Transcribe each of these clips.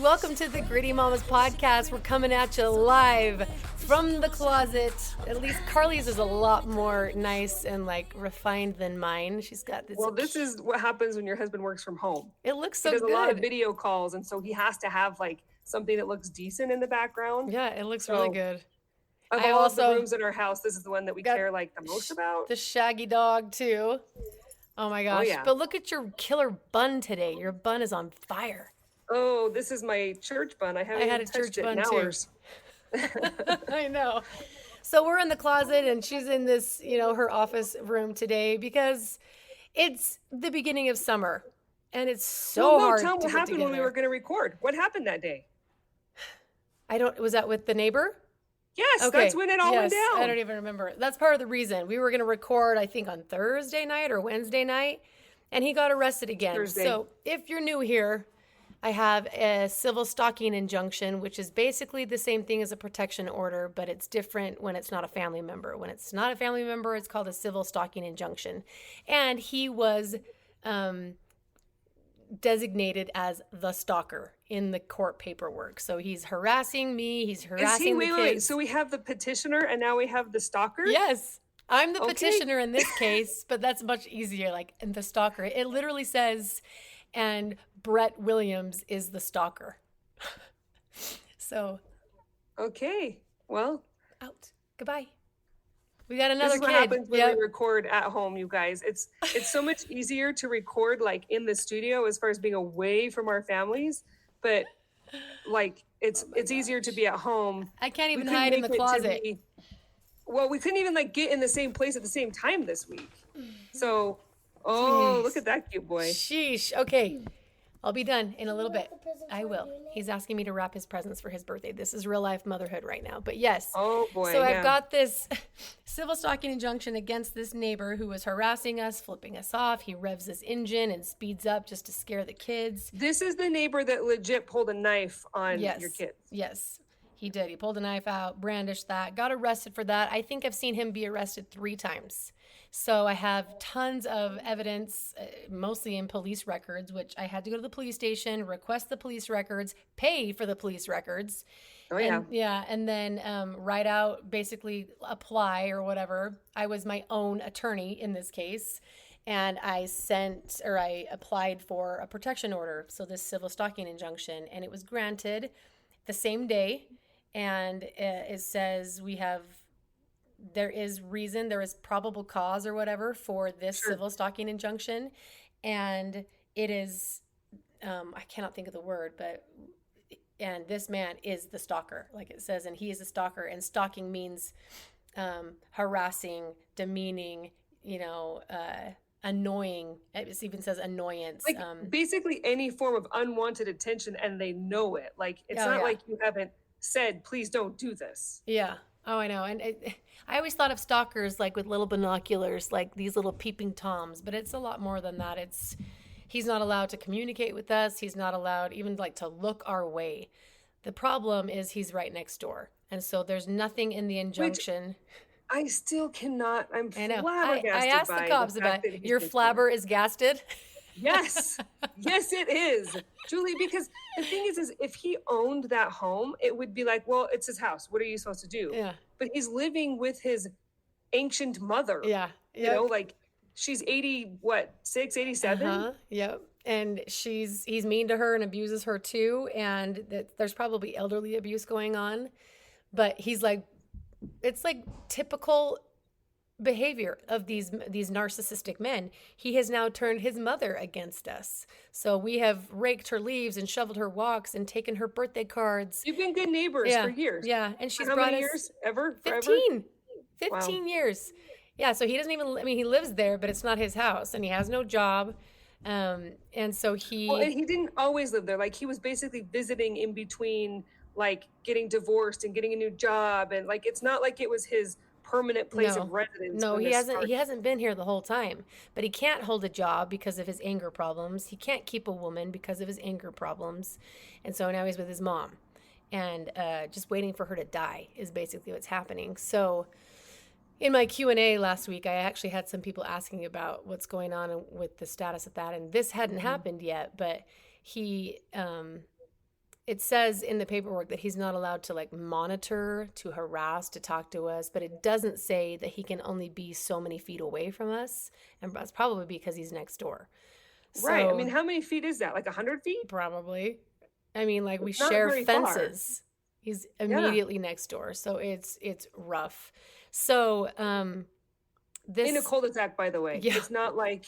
Welcome to the Gritty Mamas podcast. We're coming at you live from the closet. At least Carly's is a lot more nice and like refined than mine. She's got this. Well, this is what happens when your husband works from home. It looks so good. He does good. a lot of video calls, and so he has to have like something that looks decent in the background. Yeah, it looks really good. Of all of the rooms in our house, this is the one that we care like the most about. The shaggy dog too. Oh my gosh. Oh, yeah. But look at your killer bun today. Your bun is on fire. Oh, this is my church bun. I had a church bun too. I know. So we're in the closet and she's in this, her office room today because it's the beginning of summer and it's so hard. Tell me what happened when we were going to record. What happened that day? Was that with the neighbor? Yes, okay. That's when it all went down. I don't even remember. That's part of the reason. We were going to record, I think, on Thursday night or Wednesday night, and he got arrested again. Thursday. So if you're new here, I have a civil stalking injunction, which is basically the same thing as a protection order, but it's different when it's not a family member. When it's not a family member, it's called a civil stalking injunction. And he was designated as the stalker in the court paperwork. So he's harassing me. He's harassing the kids. Wait. So we have the petitioner and now we have the stalker? Yes. I'm the petitioner in this case, but that's much easier. Like the stalker. It literally says, and Brett Williams is the stalker. So. Okay. Well. Out. Goodbye. We got another kid. This is what happens when we record at home, you guys. It's so much easier to record like in the studio as far as being away from our families, but like it's easier to be at home. I can't even hide in the closet. We couldn't even like get in the same place at the same time this week. So, look at that cute boy. Sheesh. Okay. I'll be done in a little bit. I will. He's asking me to wrap his presents for his birthday. This is real life motherhood right now. But yes. Oh boy. So I've got this civil stalking injunction against this neighbor who was harassing us, flipping us off. He revs his engine and speeds up just to scare the kids. This is the neighbor that legit pulled a knife on your kids. Yes. He did. He pulled a knife out, brandished that, got arrested for that. I think I've seen him be arrested 3 times. So I have tons of evidence, mostly in police records, which I had to go to the police station, request the police records, pay for the police records. Oh, yeah. And then write out, basically apply or whatever. I was my own attorney in this case. And I applied for a protection order, so this civil stalking injunction, and it was granted the same day. And it says there is probable cause or whatever for this civil stalking injunction. And it is, I cannot think of the word, and this man is the stalker, like it says, and he is a stalker. And stalking means harassing, demeaning, annoying. It even says annoyance. Like basically any form of unwanted attention, and they know it. Like it's not like you haven't said, please don't do this. Yeah. Oh, I know. And I always thought of stalkers like with little binoculars, like these little peeping toms, but it's a lot more than that. He's not allowed to communicate with us. He's not allowed even like to look our way. The problem is he's right next door. And so there's nothing in the injunction. I still cannot. I'm flabbergasted. I asked the cops about your flabber is gasted. Yes. Yes, it is. Julie, because the thing is if he owned that home, it would be like, well, it's his house. What are you supposed to do? Yeah. But he's living with his ancient mother. Yeah. Yep. You know, like she's 6, 87? Uh-huh. Yep. And he's mean to her and abuses her too. And there's probably elderly abuse going on. But he's like, it's like typical behavior of these narcissistic men. He has now turned his mother against us. So we have raked her leaves and shoveled her walks and taken her birthday cards. You've been good neighbors for years. Yeah, and she's how brought many us years? Ever? 15 years. Yeah, so he doesn't even, he lives there, but it's not his house, and he has no job. And so and he didn't always live there. Like he was basically visiting in between, like getting divorced and getting a new job, and like it's not like it was his permanent place of residence. No, he hasn't been here the whole time. But he can't hold a job because of his anger problems. He can't keep a woman because of his anger problems. And so now he's with his mom. And just waiting for her to die is basically what's happening. So in my Q&A last week, I actually had some people asking about what's going on with the status of that. And this hadn't happened yet, but he it says in the paperwork that he's not allowed to like monitor, to harass, to talk to us, but it doesn't say that he can only be so many feet away from us. And that's probably because he's next door. Right. I So mean, how many feet is that? Like 100 feet? probably, I mean, like we It's not share very far. fences. He's Yeah. immediately next door. So it's rough. So this In a cul-de-sac, by the way. yeah, It's not like,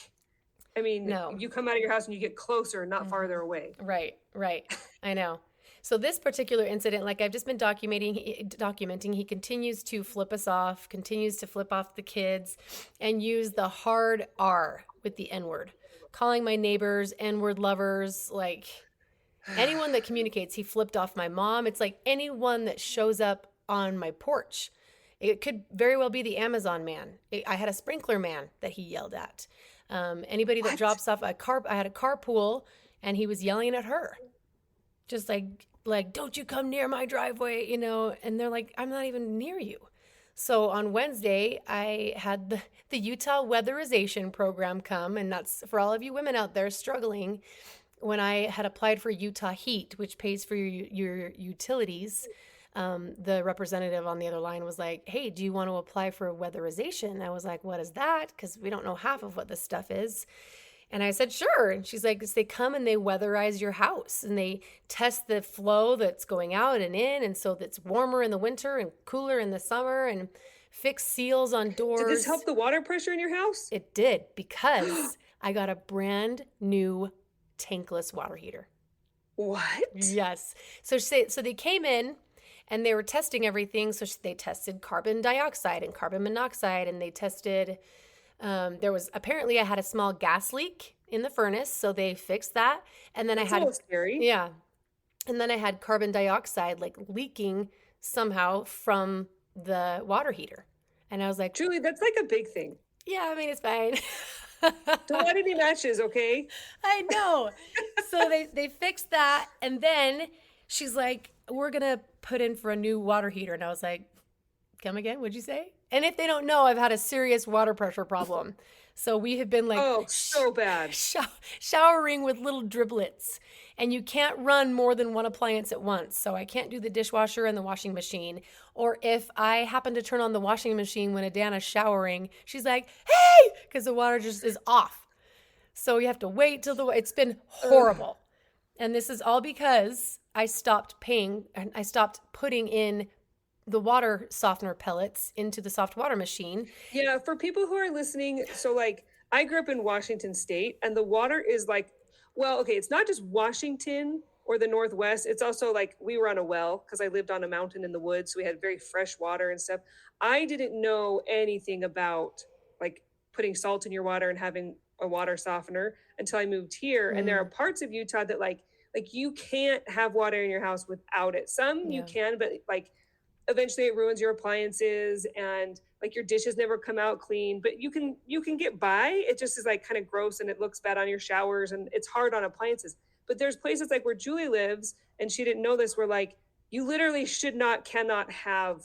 I mean, no. you come out of your house and you get closer, not farther away. Right, right. I know. So this particular incident, like I've just been documenting, he continues to flip us off, continues to flip off the kids, and use the hard R with the N word, calling my neighbors N-word lovers, like anyone that communicates. He flipped off my mom. It's like anyone that shows up on my porch. It could very well be the Amazon man. I had a sprinkler man that he yelled at. Anybody that What? drops off a car, I had a carpool, and he was yelling at her, just like don't you come near my driveway, you know? And they're like, I'm not even near you. So on Wednesday, I had the Utah Weatherization program come, and that's for all of you women out there struggling. When I had applied for Utah Heat, which pays for your utilities, the representative on the other line was like, hey, do you want to apply for weatherization? I was like, what is that? Because we don't know half of what this stuff is. And I said, sure. And she's like, they come and they weatherize your house and they test the flow that's going out and in. And so that's warmer in the winter and cooler in the summer, and fix seals on doors. Did this help the water pressure in your house? It did, because I got a brand new tankless water heater. What? Yes. So they came in and they were testing everything. So they tested carbon dioxide and carbon monoxide, and they tested, there was, apparently I had a small gas leak in the furnace. So they fixed that. And then That's I a had, little scary. yeah. And then I had carbon dioxide like leaking somehow from the water heater. And I was like, Julie, that's like a big thing. yeah, I mean, it's fine. Don't light any matches, okay? I know. So they fixed that, and then she's like, we're gonna put in for a new water heater. And I was like, come again? What'd you say? And if they don't know, I've had a serious water pressure problem. So we have been like, Oh, so bad. showering with little driblets. And you can't run more than one appliance at once. So I can't do the dishwasher and the washing machine. Or if I happen to turn on the washing machine when Adana's showering, she's like, hey, because the water just is off. So you have to wait till it's been horrible. And this is all because I stopped putting in the water softener pellets into the soft water machine. Yeah, for people who are listening, so like I grew up in Washington State, and the water is like, well, okay, it's not just Washington or the Northwest. It's also like we were on a well because I lived on a mountain in the woods. So we had very fresh water and stuff. I didn't know anything about like putting salt in your water and having a water softener until I moved here. And there are parts of Utah that like you can't have water in your house without it. Some you can, but like eventually it ruins your appliances, and like your dishes never come out clean, but you can get by. It just is like kind of gross, and it looks bad on your showers, and it's hard on appliances. But there's places like where Julie lives, and she didn't know this, where like you literally cannot have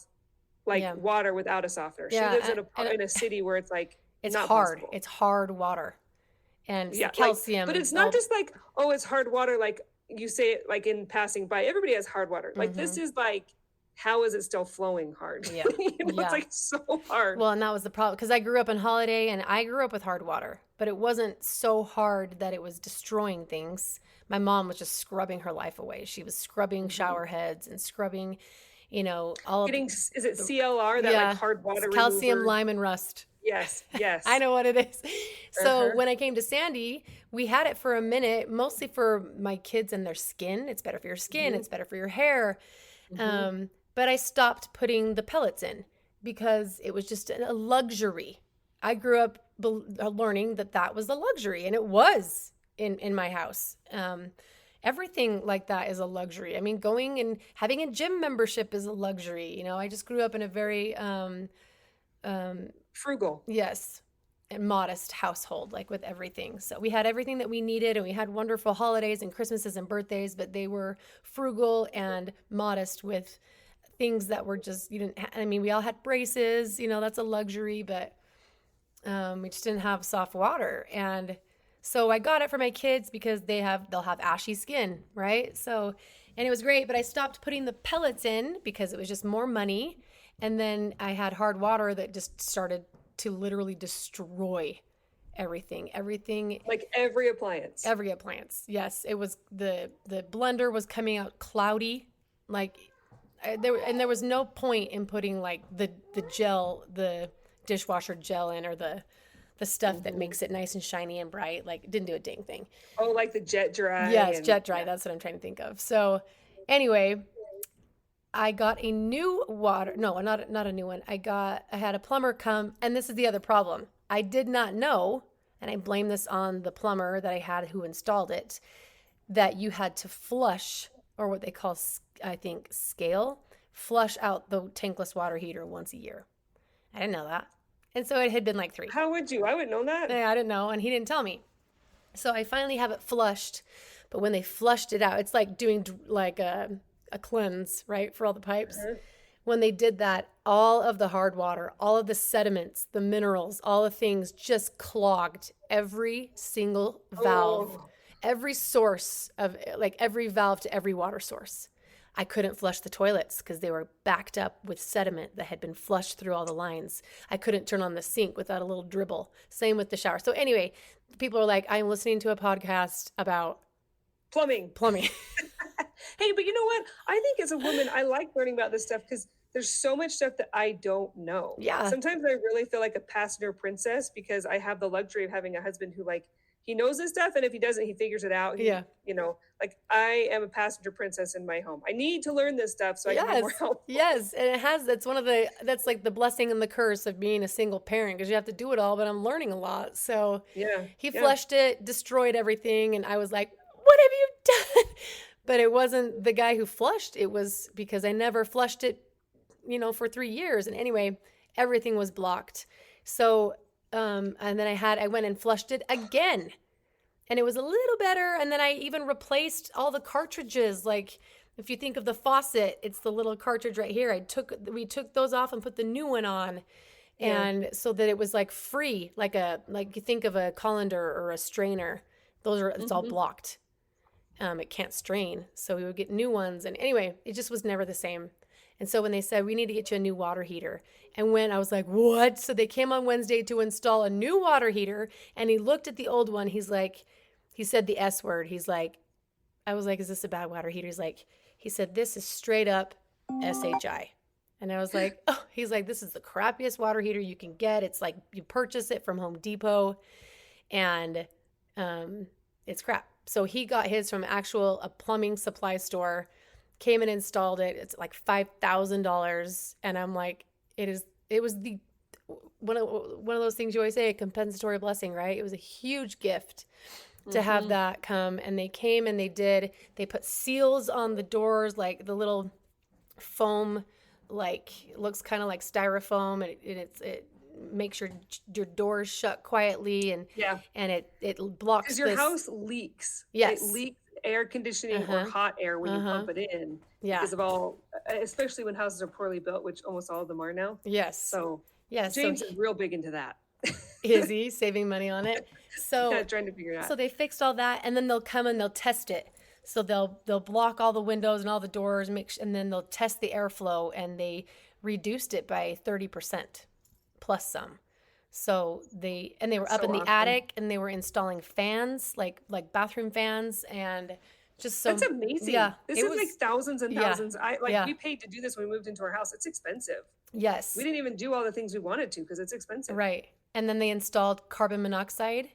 like water without a softener. She lives in a city where it's like it's not hard. possible. It's hard water, and Yeah, calcium. But it's not just like, oh, it's hard water. Like you say it like in passing by. Everybody has hard water. Like this is like, how is it still flowing hard? Yeah. It's like so hard. Well, and that was the problem, because I grew up in Holiday and I grew up with hard water, but it wasn't so hard that it was destroying things. My mom was just scrubbing her life away. She was scrubbing shower heads and scrubbing, all Getting, is it CLR, that like hard water calcium, remover? lime, and rust. Yes. I know what it is. So when I came to Sandy, we had it for a minute, mostly for my kids and their skin. It's better for your skin. It's better for your hair. But I stopped putting the pellets in because it was just a luxury. I grew up learning that was a luxury, and it was in my house. Everything like that is a luxury. I mean, going and having a gym membership is a luxury. I just grew up in a very frugal. Yes. And modest household, like with everything. So we had everything that we needed, and we had wonderful holidays and Christmases and birthdays, but they were frugal and modest with things that were just, we all had braces, that's a luxury, but we just didn't have soft water. And So I got it for my kids because they'll have ashy skin, right? So, and it was great, but I stopped putting the pellets in because it was just more money. And then I had hard water that just started to literally destroy everything, Like every appliance. every appliance. Yes, it was the blender was coming out cloudy, like there was no point in putting like the gel, the dishwasher gel in, or the stuff that makes it nice and shiny and bright. Like it didn't do a dang thing. Oh, like the jet dry. Yes, And jet dry. yeah. That's what I'm trying to think of. So anyway, I got a new water. No, not a new one. I had a plumber come, and this is the other problem. I did not know, and I blame this on the plumber that I had who installed it, that you had to flush, or what they call, I think, scale, flush out the tankless water heater once a year. I didn't know that. And so it had been like 3. How would you? I wouldn't know that. I didn't know, and he didn't tell me. So I finally have it flushed, but when they flushed it out, it's like doing like a cleanse, right, for all the pipes. When they did that, all of the hard water, all of the sediments, the minerals, all the things just clogged every single valve, every source of, like every valve to every water source. I couldn't flush the toilets because they were backed up with sediment that had been flushed through all the lines. I couldn't turn on the sink without a little dribble. Same with the shower. So anyway, people are like, I'm listening to a podcast about Plumbing. Hey, but you know what? I think as a woman, I like learning about this stuff because there's so much stuff that I don't know. Yeah. Sometimes I really feel like a passenger princess because I have the luxury of having a husband who like, he knows this stuff. And if he doesn't, he figures it out. Yeah. You know, like I am a passenger princess in my home. I need to learn this stuff so I can be more helpful. Yes. And that's like the blessing and the curse of being a single parent because you have to do it all, but I'm learning a lot. So he flushed it, destroyed everything. And I was like, what have you done? But it wasn't the guy who flushed. It was because I never flushed it, for 3 years. And anyway, everything was blocked. So, and then I went and flushed it again and it was a little better. And then I even replaced all the cartridges. Like if you think of the faucet, it's the little cartridge right here. We took those off and put the new one on. And so that it was like free, like you think of a colander or a strainer. It's all blocked. It can't strain. So we would get new ones. And anyway, it just was never the same. And so when they said, we need to get you a new water heater. And when I was like, what? So they came on Wednesday to install a new water heater. And he looked at the old one. He said the S word. I was like, is this a bad water heater? He said, this is straight up SHI. And I was like, oh, he's like, this is the crappiest water heater you can get. It's like you purchase it from Home Depot and it's crap. So he got his from a plumbing supply store, came and installed it. It's like $5,000. And I'm like, it was one of those things you always say, a compensatory blessing, right? It was a huge gift to have that come. And they came and they put seals on the doors, like the little foam, like it looks kind of like styrofoam, and it makes your doors shut quietly, and it blocks because your house leaks. Yes, it leaks air conditioning or hot air when you pump it in. Because of all, especially when houses are poorly built, which almost all of them are now. Yes. So James is real big into that. Is he saving money on it? So trying to figure it out. So they fixed all that, and then they'll come and they'll test it. So they'll block all the windows and all the doors, and then they'll test the airflow, and they reduced it by 30% plus some. So they were up in the attic, and they were installing fans, like bathroom fans, and just so that's amazing. Yeah, this is like thousands and thousands. We paid to do this when we moved into our house. It's expensive. Yes, we didn't even do all the things we wanted to because it's expensive. Right, and then they installed carbon monoxide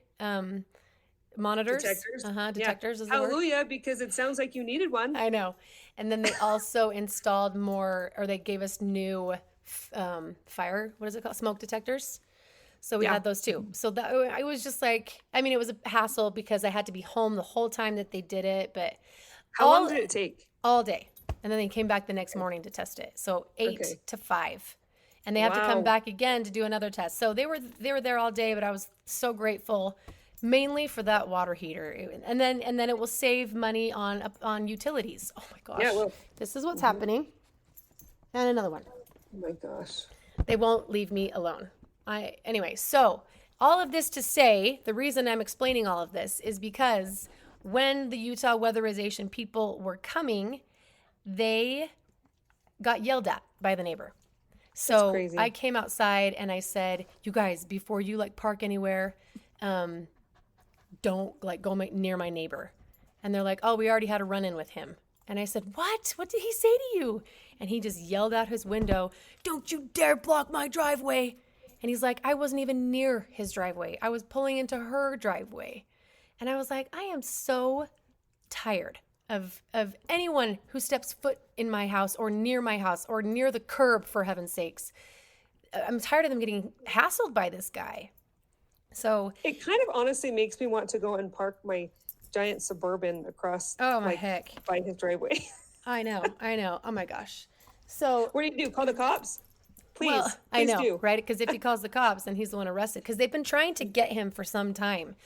monitors, detectors. Is the word. Hallelujah, because it sounds like you needed one. I know. And then they also installed they gave us new smoke detectors. So we had those too. So that I was just like, it was a hassle because I had to be home the whole time that they did it. But how long did it take? All day. And then they came back the next morning to test it. So 8 to 5. And they have to come back again to do another test. So they were there all day, but I was so grateful. Mainly for that water heater, and then it will save money on utilities. Oh my gosh! Yeah, well, this is what's happening. And another one. Oh my gosh! They won't leave me alone. So all of this to say, the reason I'm explaining all of this is because when the Utah weatherization people were coming, they got yelled at by the neighbor. So I came outside and I said, you guys, before you like park anywhere, don't like go near my neighbor. And they're like, oh, we already had a run-in with him. And I said, what? What did he say to you? And he just yelled out his window, don't you dare block my driveway. And he's like, I wasn't even near his driveway. I was pulling into her driveway. And I was like, I am so tired of anyone who steps foot in my house or near the curb, for heaven's sakes. I'm tired of them getting hassled by this guy. So it kind of honestly makes me want to go and park my giant Suburban across by his driveway. I know. Oh my gosh. So what do? Call the cops? Please. Well, please I know, do. right? Because if he calls the cops, then he's the one arrested. Because they've been trying to get him for some time.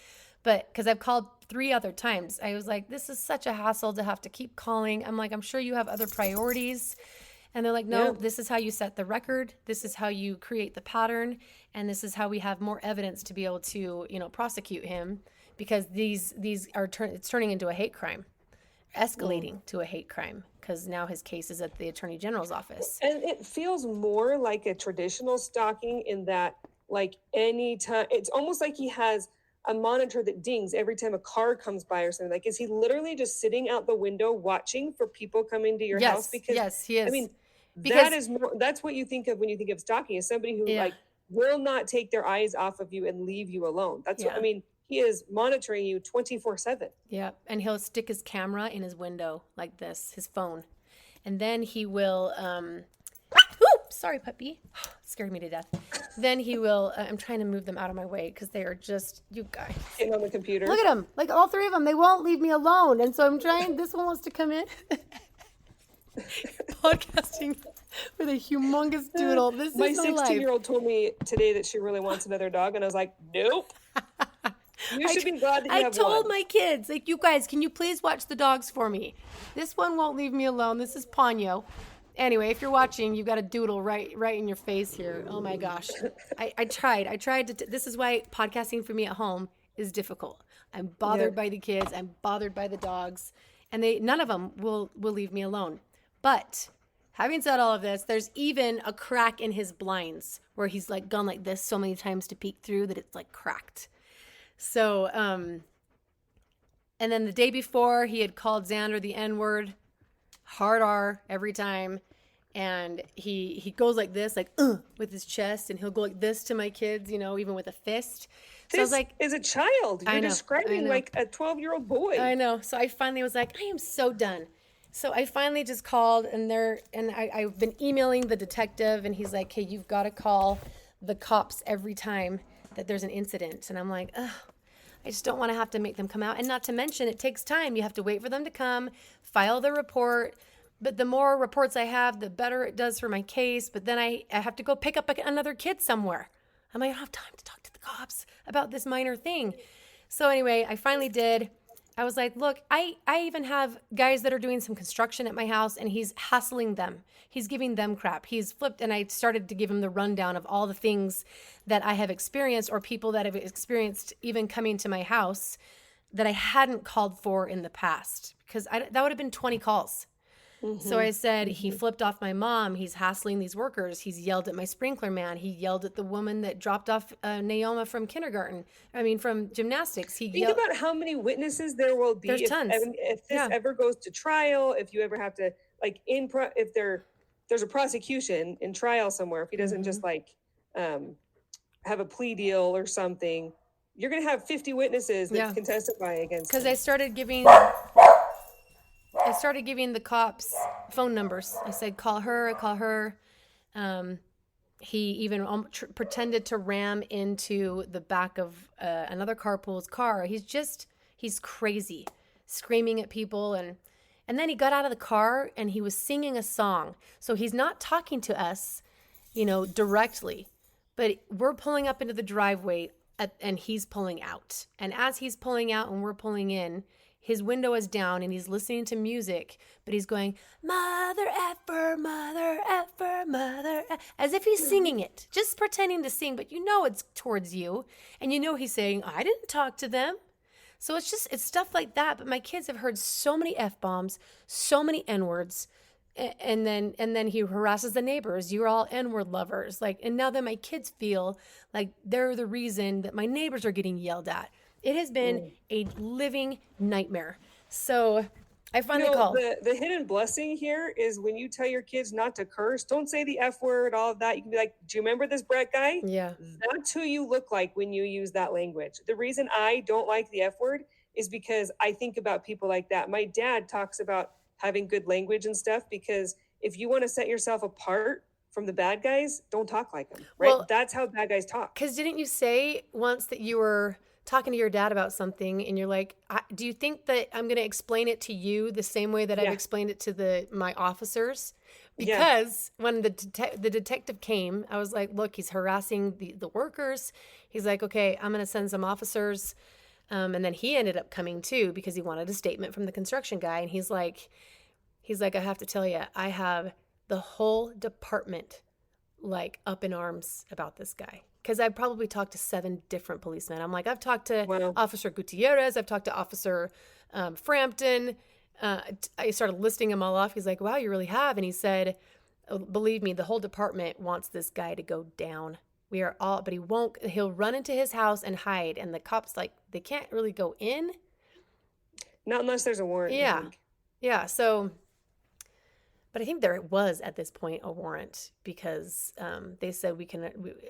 But because I've called 3 other times, I was like, this is such a hassle to have to keep calling. I'm like, I'm sure you have other priorities. And they're like, no, This is how you set the record. This is how you create the pattern. And this is how we have more evidence to be able to, prosecute him. Because these are it's turning into a hate crime, escalating to a hate crime. Because now his case is at the Attorney General's office. And it feels more like a traditional stalking in that, like, anytime, it's almost like he has a monitor that dings every time a car comes by or something. Like, is he literally just sitting out the window watching for people coming to your house? Because yes, he is. I mean, that's what you think of when you think of stalking, is somebody who like will not take their eyes off of you and leave you alone. That's what I mean. He is monitoring you 24/7. Yeah, and he'll stick his camera in his window like this, his phone, and then he will. Sorry, puppy. Scared me to death. Then he will. I'm trying to move them out of my way because they are just, you guys. Getting on the computer. Look at them. Like all 3 of them, they won't leave me alone, and so I'm trying. This one wants to come in. Podcasting with a humongous doodle. This my is my 16-year-old told me today that she really wants another dog, and I was like, nope. You should be glad that you have one. I told my kids, like, you guys, can you please watch the dogs for me? This one won't leave me alone. This is Ponyo. Anyway, if you're watching, you got a doodle right in your face here. Oh my gosh. I tried to, this is why podcasting for me at home is difficult. I'm bothered by the kids. I'm bothered by the dogs. And none of them will leave me alone. But having said all of this, there's even a crack in his blinds where he's like gone like this so many times to peek through that it's like cracked. So, and then the day before he had called Xander the N-word, hard R every time. And he goes like this, like, with his chest, and he'll go like this to my kids, even with a fist. So I was like, is a child. You're describing like a 12-year-old boy. I know. So I finally was like, I am so done. So I finally just called, and I've been emailing the detective, and he's like, hey, you've got to call the cops every time that there's an incident. And I'm like, ugh, I just don't want to have to make them come out. And not to mention, it takes time. You have to wait for them to come, file the report. But the more reports I have, the better it does for my case. But then I have to go pick up another kid somewhere. I'm like, I don't have time to talk to the cops about this minor thing. So anyway, I finally did. I was like, look, I even have guys that are doing some construction at my house, and he's hassling them. He's giving them crap. He's flipped, and I started to give him the rundown of all the things that I have experienced, or people that have experienced even coming to my house that I hadn't called for in the past, because that would have been 20 calls. Mm-hmm. So I said, he flipped off my mom. He's hassling these workers. He's yelled at my sprinkler man. He yelled at the woman that dropped off Naoma from from gymnastics. Think about how many witnesses there will be. There's tons. If this ever goes to trial, if you ever have to, like, if there's a prosecution in trial somewhere, if he doesn't just have a plea deal or something, you're going to have 50 witnesses that can testify against him. Because I started giving the cops phone numbers. I said, call her. He even pretended to ram into the back of another carpool's car. He's crazy, screaming at people. And then he got out of the car and he was singing a song. So he's not talking to us, directly, but we're pulling up into the driveway and he's pulling out. And as he's pulling out and we're pulling in, his window is down and he's listening to music, but he's going, mother effer, mother, as if he's singing it, just pretending to sing, but you know it's towards you. And you know he's saying, I didn't talk to them. So it's stuff like that. But my kids have heard so many F-bombs, so many N-words. And then he harasses the neighbors. You're all N-word lovers. Like, and now that my kids feel like they're the reason that my neighbors are getting yelled at. It has been a living nightmare. So I finally called. The hidden blessing here is when you tell your kids not to curse, don't say the F word, all of that. You can be like, do you remember this Brett guy? Yeah. That's who you look like when you use that language. The reason I don't like the F word is because I think about people like that. My dad talks about having good language and stuff, because if you want to set yourself apart from the bad guys, don't talk like them, right? Well, that's how bad guys talk. Because didn't you say once that you were talking to your dad about something and you're like, do you think that I'm going to explain it to you the same way that I've explained it to my officers? Because when the detective came, I was like, look, he's harassing the workers. He's like, okay, I'm going to send some officers. And then he ended up coming too, because he wanted a statement from the construction guy. And he's like, I have to tell you, I have the whole department like up in arms about this guy. Because I probably talked to 7 different policemen. I'm like, I've talked to Officer Gutierrez. I've talked to Officer Frampton. I started listing them all off. He's like, wow, you really have. And he said, believe me, the whole department wants this guy to go down. We are all, but he won't, he'll run into his house and hide. And the cops, like, they can't really go in. Not unless there's a warrant. Yeah. Yeah. So, but I think there was at this point a warrant, because they said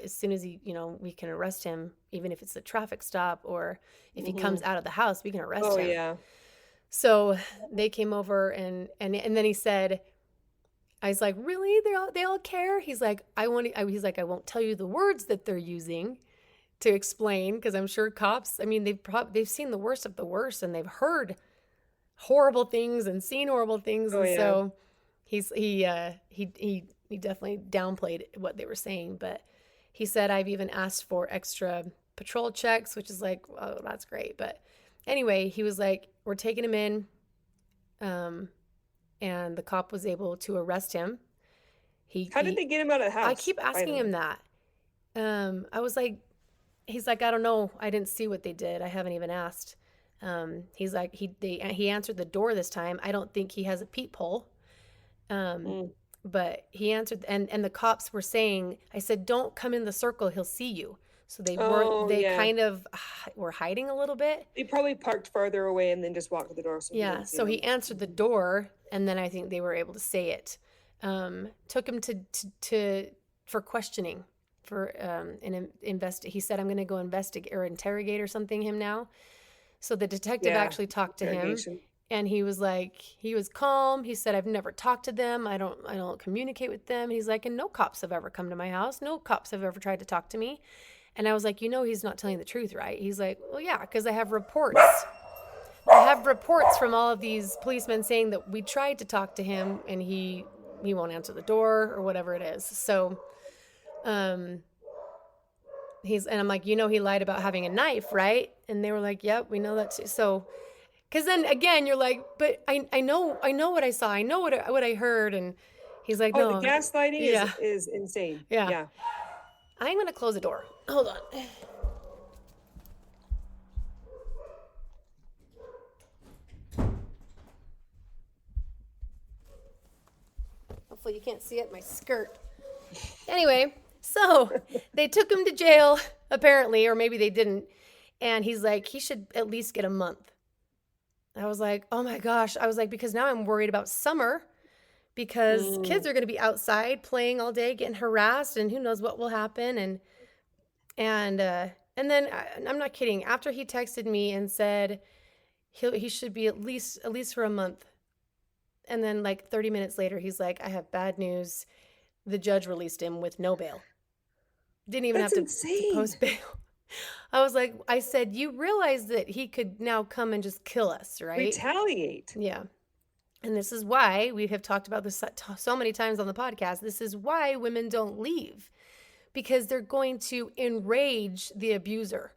as soon as we can arrest him, even if it's a traffic stop or if he comes out of the house, we can arrest him. Oh, yeah. So they came over and then he said, I was like, really? They all care? He's like, I won't tell you the words that they're using to explain, because I'm sure cops, I mean, they've seen the worst of the worst, and they've heard horrible things and seen horrible things. Oh, and so he definitely downplayed what they were saying, but he said, I've even asked for extra patrol checks, which is like, oh, that's great. But anyway, he was like, we're taking him in. And the cop was able to arrest him. How did they get him out of the house? I keep asking him that. I was like, he's like, I don't know. I didn't see what they did. I haven't even asked. He's like, he answered the door this time. I don't think he has a peephole. But he answered, and the cops were saying, I said, don't come in the circle. He'll see you. So they kind of were hiding a little bit. They probably parked farther away and then just walked to the door. So he answered the door, and then I think they were able to say it. Took him for questioning, for he said, I'm going to go investigate or interrogate or something him now. So the detective actually talked to him, and he was like, he was calm. He said, I've never talked to them. I don't communicate with them. And he's like, and no cops have ever come to my house. No cops have ever tried to talk to me. And I was like, he's not telling the truth, right? He's like, well, yeah, because I have reports. I have reports from all of these policemen saying that we tried to talk to him and he won't answer the door or whatever it is. So, and I'm like, he lied about having a knife, right? And they were like, yep, we know that too. So, because then again, you're like, but I know what I saw. I know what I heard. And he's like, no. The gaslighting is insane. Yeah. I'm going to close the door. Hold on. Hopefully you can't see it, my skirt. Anyway, so they took him to jail, apparently, or maybe they didn't. And he's like, he should at least get a month. I was like, oh my gosh. I was like, because now I'm worried about summer, because kids are going to be outside playing all day, getting harassed, and who knows what will happen. And then I'm not kidding. After he texted me and said he should be at least for a month, and then like 30 minutes later, he's like, I have bad news. The judge released him with no bail. Didn't even have to post bail. I said, you realize that he could now come and just kill us, right? Retaliate. Yeah. And this is why we have talked about this so many times on the podcast. This is why women don't leave, because they're going to enrage the abuser.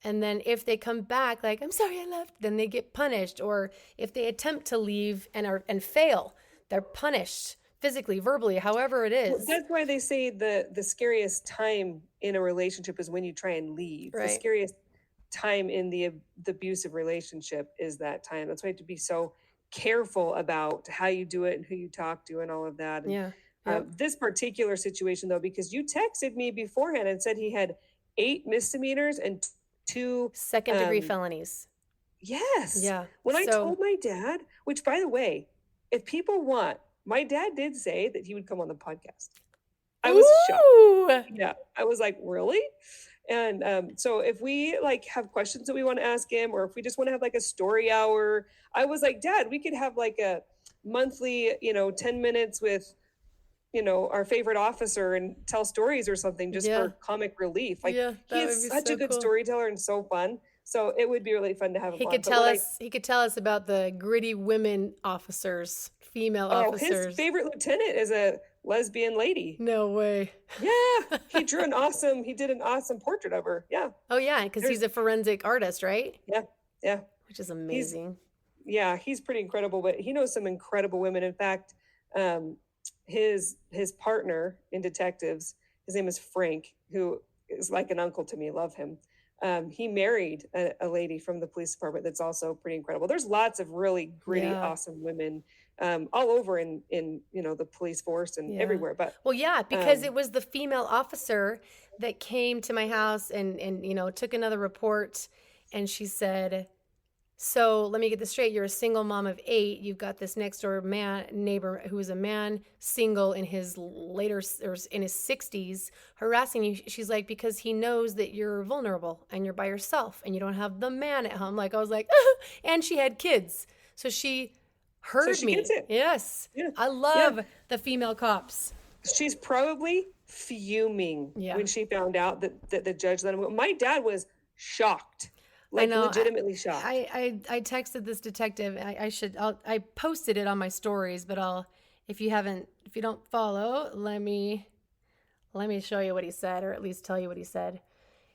And then if they come back like, I'm sorry I left, then they get punished. Or if they attempt to leave and fail, they're punished physically, verbally, however it Well, is. that's why they say the scariest time in a relationship is when you try and leave. The Right. scariest time in the abusive relationship is that time. That's why you have to be so careful about how you do it and who you talk to and all of that. And Yeah. Yep. this particular situation, though, because you texted me beforehand and said he had 8 misdemeanors and 2 Second degree felonies. Yes. Yeah. When I So- told my dad, which by the way, if people want, my dad did say that he would come on the podcast. I was shocked. Yeah. I was like, really? And so if we like have questions that we want to ask him, or if we just want to have like a story hour, I was like, Dad, we could have like a monthly, 10 minutes with, our favorite officer and tell stories or something just Yeah. for comic relief. Like Yeah, that he would is be such so a good cool. storyteller and so fun. So it would be really fun to have him He on. could But tell when us. He could tell us about the gritty women officers, female his officers. favorite lieutenant is a lesbian lady. No way. Yeah, he did an awesome portrait of her. Yeah. Oh yeah, because he's a forensic artist, right? Yeah. Which is amazing. He's pretty incredible, but he knows some incredible women. In fact, his partner in detectives, his name is Frank, who is like an uncle to me. Love him. He married a lady from the police department that's also pretty incredible. There's lots of really gritty, Yeah. awesome women all over in the police force and Yeah. everywhere. But Well, yeah, because it was the female officer that came to my house and took another report, and she said, so let me get this straight. You're a single mom of 8. You've got this next door neighbor who is a man, single, in his in his 60s, harassing you. She's like, because he knows that you're vulnerable and you're by yourself and you don't have the man at home. Like, I was like, and she had kids. So she heard she me. gets it. Yes. Yeah. I love the female cops. she's probably fuming when she found out that the judge let him go. My dad was shocked. Like, legitimately shocked. I texted this detective. I posted it on my stories, but if you don't follow, let me show you what he said, or at least tell you what he said.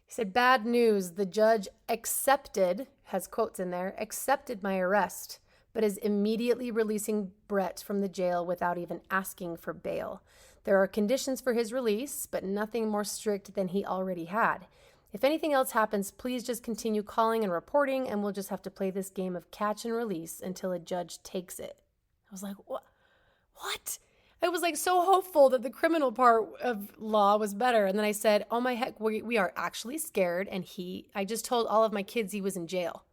He said, bad news. The judge has quotes in there, accepted my arrest, but is immediately releasing Brett from the jail without even asking for bail. There are conditions for his release, but nothing more strict than he already had. If anything else happens, please just continue calling and reporting, and we'll just have to play this game of catch and release until a judge takes it. I was like, what? I was like so hopeful that the criminal part of law was better. And then I said, oh my heck, we are actually scared. And I just told all of my kids he was in jail.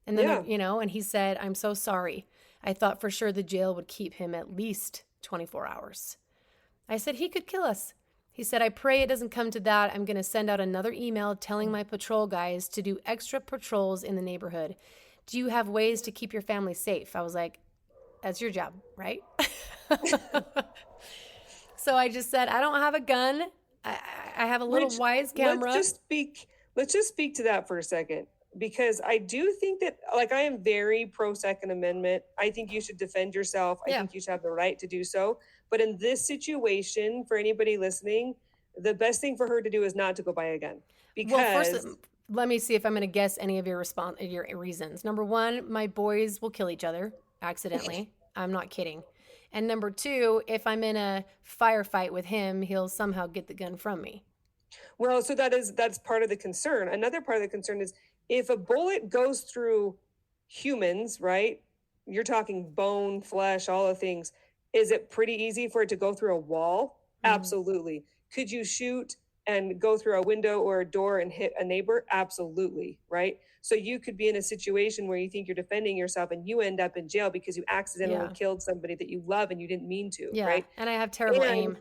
And then, and he said, I'm so sorry. I thought for sure the jail would keep him at least 24 hours. I said, he could kill us. He said, I pray it doesn't come to that. I'm going to send out another email telling my patrol guys to do extra patrols in the neighborhood. Do you have ways to keep your family safe? I was like, that's your job, right? So I just said, I don't have a gun. I have a little Wise camera. Let's just speak to that for a second, because I do think that, like, I am very pro Second Amendment. I think you should defend yourself. I think you should have the right to do so. But in this situation, for anybody listening, the best thing for her to do is not to go buy a gun. Because first, let me see if I'm going to guess any of your reasons. Number 1, my boys will kill each other accidentally. I'm not kidding. And number 2, if I'm in a firefight with him, he'll somehow get the gun from me. Well, so that's part of the concern. Another part of the concern is if a bullet goes through humans, right? You're talking bone, flesh, all the things. Is it pretty easy for it to go through a wall? Absolutely. Could you shoot and go through a window or a door and hit a neighbor? Absolutely, right? So you could be in a situation where you think you're defending yourself and you end up in jail because you accidentally killed somebody that you love and you didn't mean to, right? And I have terrible aim.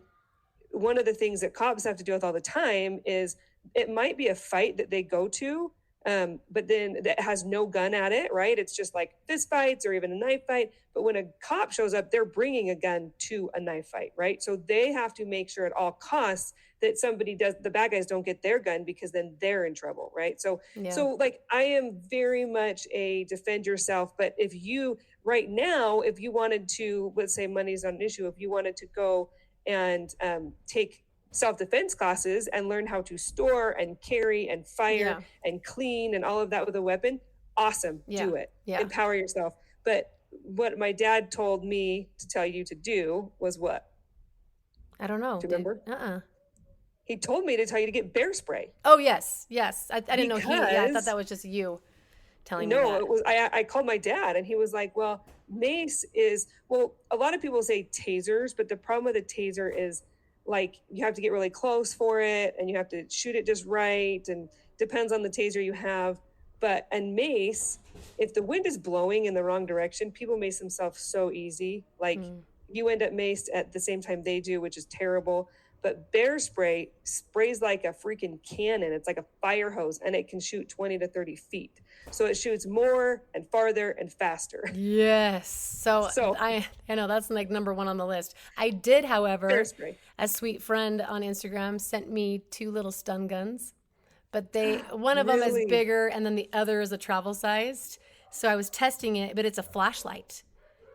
One of the things that cops have to deal with all the time is it might be a fight that they go to, but then that has no gun at it, right? It's just like fist fights or even a knife fight. But when a cop shows up, they're bringing a gun to a knife fight, right? So they have to make sure at all costs that the bad guys don't get their gun, because then they're in trouble, right? So like, I am very much a defend yourself. But if you wanted to, let's say money's not an issue, if you wanted to go and take self-defense classes and learn how to store and carry and fire and clean and all of that with a weapon, awesome. Do it. Empower yourself. But what my dad told me to tell you to do was what? I don't know. Do you remember? He told me to tell you to get bear spray. Oh, yes. I didn't know I thought that was just you telling me that. No, it was, I called my dad and he was like, well, mace is, well, a lot of people say tasers, but the problem with a taser is like, you have to get really close for it and you have to shoot it just right. And depends on the taser you have. And mace, if the wind is blowing in the wrong direction, people mace themselves so easy. Like you end up maced at the same time they do, which is terrible. But bear spray sprays like a freaking cannon. It's like a fire hose and it can shoot 20 to 30 feet. So it shoots more and farther and faster. Yes. So I know that's like number one on the list. I did, however, a sweet friend on Instagram sent me 2 little stun guns, but one of them is bigger and then the other is a travel sized. So I was testing it, but it's a flashlight.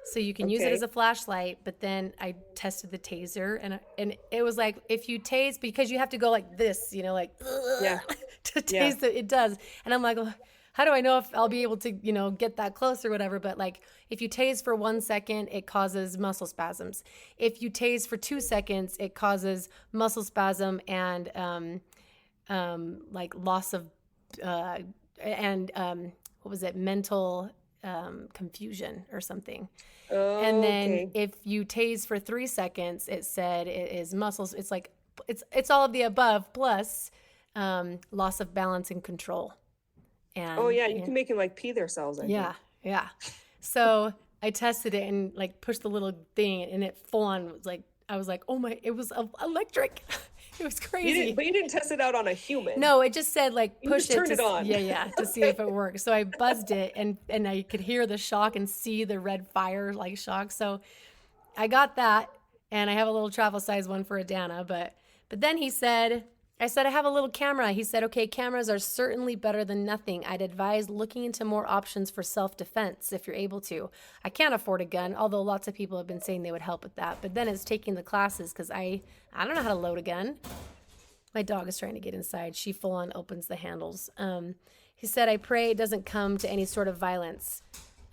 So you can use it as a flashlight, but then I tested the taser and it was like, if you tase, because you have to go like this, like to tase it does. And I'm like, well, how do I know if I'll be able to, get that close or whatever? But like, if you tase for 1 second, it causes muscle spasms. If you tase for 2 seconds, it causes muscle spasm and like loss of mental confusion or something. And then if you tase for 3 seconds, it said it is muscles. It's like, it's all of the above plus loss of balance and control. And you can make them like pee themselves. I think. So I tested it and like pushed the little thing and it full on was like, I was like, oh my, it was electric. It was crazy. But you didn't test it out on a human. No, it just said like push it. Turn it on. To see if it works. So I buzzed it and I could hear the shock and see the red fire like shock. So I got that and I have a little travel size one for Adana. But then I said, I have a little camera. He said, okay, cameras are certainly better than nothing. I'd advise looking into more options for self-defense if you're able to. I can't afford a gun, although lots of people have been saying they would help with that. But then it's taking the classes because I don't know how to load a gun. My dog is trying to get inside. She full on opens the handles. He said, I pray it doesn't come to any sort of violence.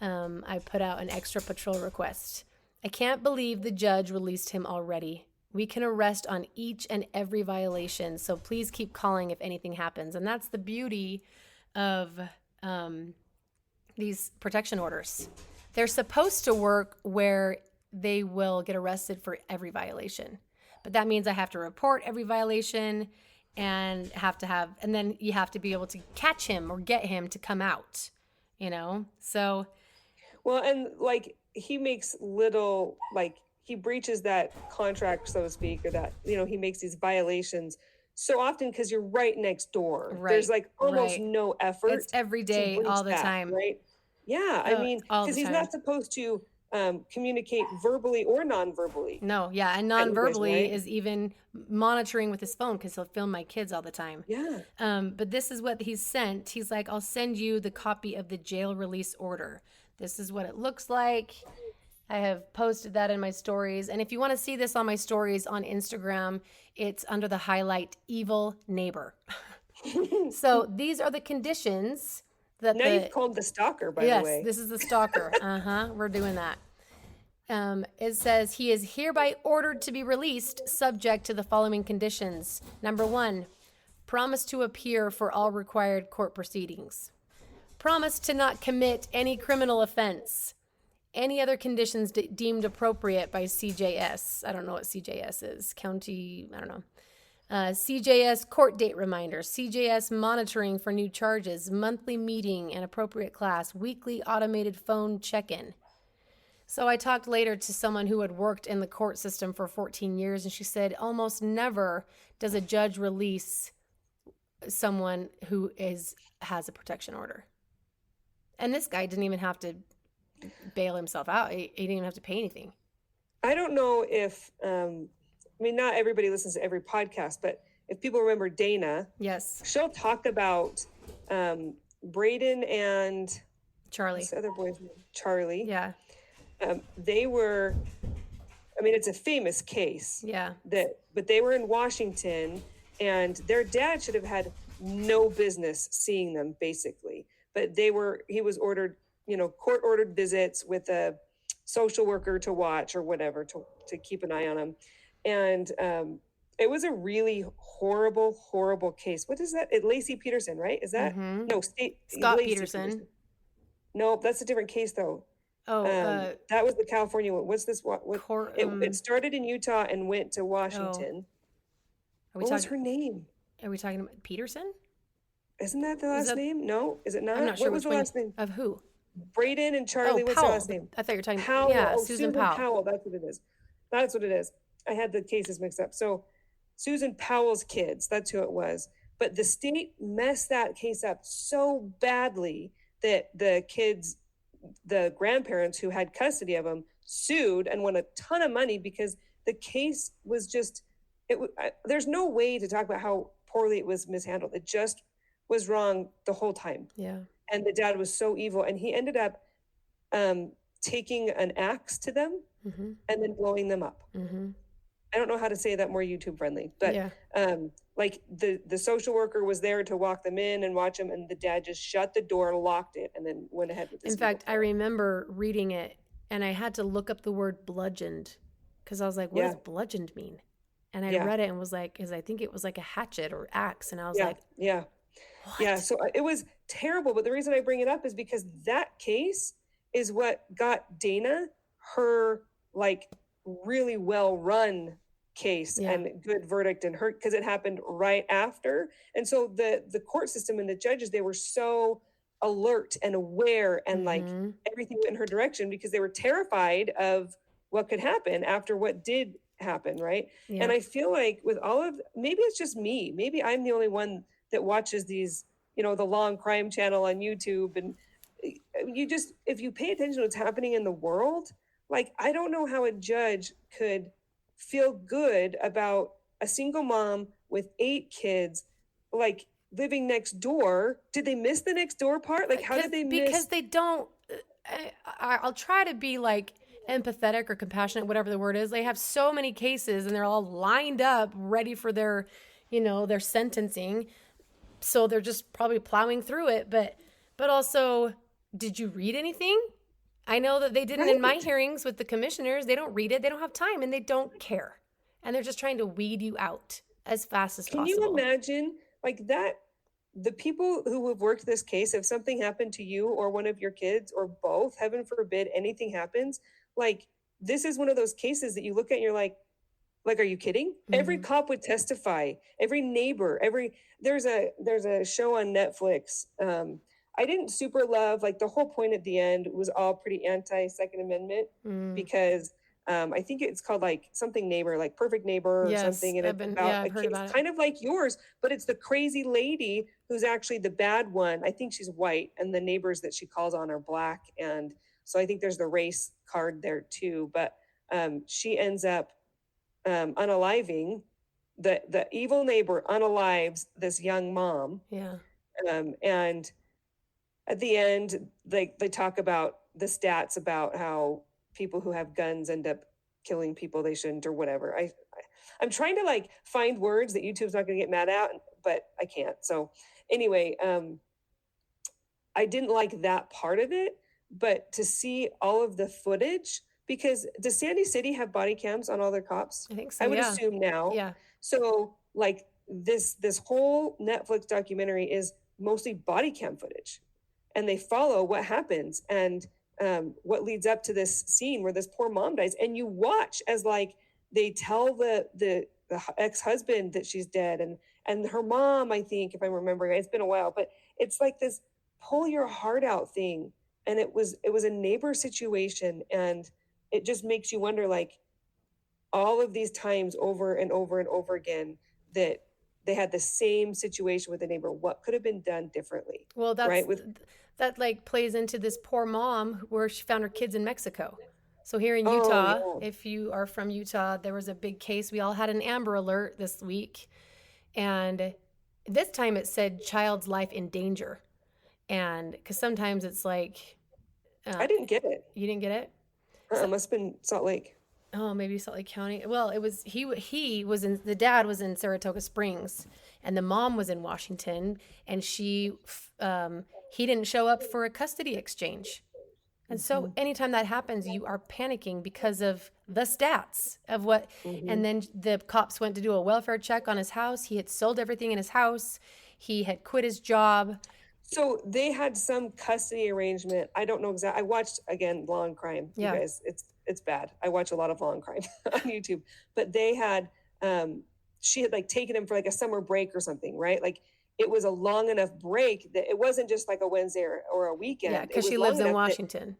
I put out an extra patrol request. I can't believe the judge released him already. We can arrest on each and every violation, so please keep calling if anything happens. And that's the beauty of these protection orders. They're supposed to work where they will get arrested for every violation. But that means I have to report every violation and then you have to be able to catch him or get him to come out, So. Well, and like he makes little, like, he breaches that contract, so to speak, or that, he makes these violations so often because you're right next door. Right. There's like almost no effort. It's every day, all the time. Right. Yeah. I mean, because he's not supposed to communicate verbally or non-verbally. No. Yeah. And non-verbally is even monitoring with his phone because he'll film my kids all the time. Yeah. But this is what he's sent. He's like, I'll send you the copy of the jail release order. This is what it looks like. I have posted that in my stories. And if you want to see this on my stories on Instagram, it's under the highlight evil neighbor. So these are the conditions that you've called the stalker, by the way. Yes, this is the stalker. We're doing that. It says he is hereby ordered to be released subject to the following conditions. Number 1, promise to appear for all required court proceedings. Promise to not commit any criminal offense. Any other conditions deemed appropriate by CJS. I don't know what CJS is. County, I don't know. CJS court date reminder. CJS monitoring for new charges. Monthly meeting and appropriate class. Weekly automated phone check-in. So I talked later to someone who had worked in the court system for 14 years, and she said almost never does a judge release someone who has a protection order. And this guy didn't even have to bail himself out. He didn't even have to pay anything. I don't know if, not everybody listens to every podcast, but if people remember Dana, yes, she'll talk about Braden and Charlie. This other boy's name, Charlie. Yeah. They were I mean, it's a famous case. Yeah. But they were in Washington, and their dad should have had no business seeing them, basically. But he was ordered, court ordered visits with a social worker to watch or whatever to keep an eye on them. And it was a really horrible, horrible case. What is that? Lacey Peterson, right? Is that no Scott Lacey Peterson? No, that's a different case though. Oh, that was the California one. What's this? What? It started in Utah and went to Washington. What was her name? Are we talking about Peterson? Isn't that the last name? No, is it not? I'm not sure what was the last name of who. Braden and Charlie. What's Powell. the last name? I thought you were talking Powell. Yeah, Susan Powell. That's what it is. That's what it is. I had the cases mixed up. So Susan Powell's kids. That's who it was. But the state messed that case up so badly that the kids, the grandparents who had custody of them, sued and won a ton of money because the case was just. There's no way to talk about how poorly it was mishandled. It just was wrong the whole time. Yeah. And the dad was so evil, and he ended up taking an axe to them and then blowing them up. I don't know how to say that more YouTube friendly, but like the social worker was there to walk them in and watch them, and the dad just shut the door, locked it, and then went ahead with this. In fact, I remember reading it, and I had to look up the word bludgeoned because I was like, what does bludgeoned mean? And I read it and was like, because I think it was like a hatchet or axe, and I was like, what? Yeah, so it was terrible. But the reason I bring it up is because that case is what got Dana her like really well run case and good verdict in her, because it happened right after. And so the court system and the judges, they were so alert and aware and like everything went in her direction because they were terrified of what could happen after what did happen, right? And I feel like with all of, maybe it's just me, maybe I'm the only one that watches these, the long crime channel on YouTube, and you just, if you pay attention to what's happening in the world, like I don't know how a judge could feel good about a single mom with 8 kids like living next door. Did they miss the next door part? Like how did they miss? Because they don't, I'll try to be like empathetic or compassionate, whatever the word is. They have so many cases and they're all lined up ready for their, their sentencing. So they're just probably plowing through it. But also, did you read anything? I know that they didn't in my hearings with the commissioners. They don't read it. They don't have time and they don't care. And they're just trying to weed you out as fast as possible. Can you imagine like that? The people who have worked this case, if something happened to you or one of your kids or both, heaven forbid, anything happens, like this is one of those cases that you look at and you're like, are you kidding? Every cop would testify, every neighbor, there's a show on Netflix. I didn't super love, like the whole point at the end was all pretty anti-Second Amendment because I think it's called like something neighbor, like Perfect Neighbor or something. And I've heard about it. Kind of like yours, but it's the crazy lady who's actually the bad one. I think she's white and the neighbors that she calls on are black. And so I think there's the race card there too. But she ends up unaliving the evil neighbor, unalives this young mom. Yeah. And at the end, they talk about the stats about how people who have guns end up killing people they shouldn't or whatever. I'm trying to like find words that YouTube's not going to get mad at, but I can't. So anyway, I didn't like that part of it, but to see all of the footage, because does Sandy City have body cams on all their cops? I think so. I would assume now. Yeah. So like this whole Netflix documentary is mostly body cam footage, and they follow what happens and what leads up to this scene where this poor mom dies. And you watch as like they tell the ex-husband that she's dead, and her mom, I think, if I'm remembering, it's been a while, but it's like this pull your heart out thing. And it was a neighbor situation, and it just makes you wonder, like all of these times over and over and over again that they had the same situation with the neighbor. What could have been done differently? Well, that like plays into this poor mom where she found her kids in Mexico. So here in Utah, if you are from Utah, there was a big case. We all had an Amber Alert this week. And this time it said child's life in danger. And because sometimes it's like... I didn't get it. You didn't get it? It must have been Salt Lake. Oh, maybe Salt Lake County. Well, it was he was in the dad was in Saratoga Springs, and the mom was in Washington, and he didn't show up for a custody exchange. And so anytime that happens, you are panicking because of the stats of what. Mm-hmm. And then the cops went to do a welfare check on his house. He had sold everything in his house. He had quit his job. So they had some custody arrangement. I don't know exactly. I watched again Law and Crime. Yeah. You guys, it's bad. I watch a lot of Law and Crime on YouTube. But they had she had like taken him for like a summer break or something, right? Like it was a long enough break that it wasn't just like a Wednesday or a weekend. Yeah, because she lives in Washington.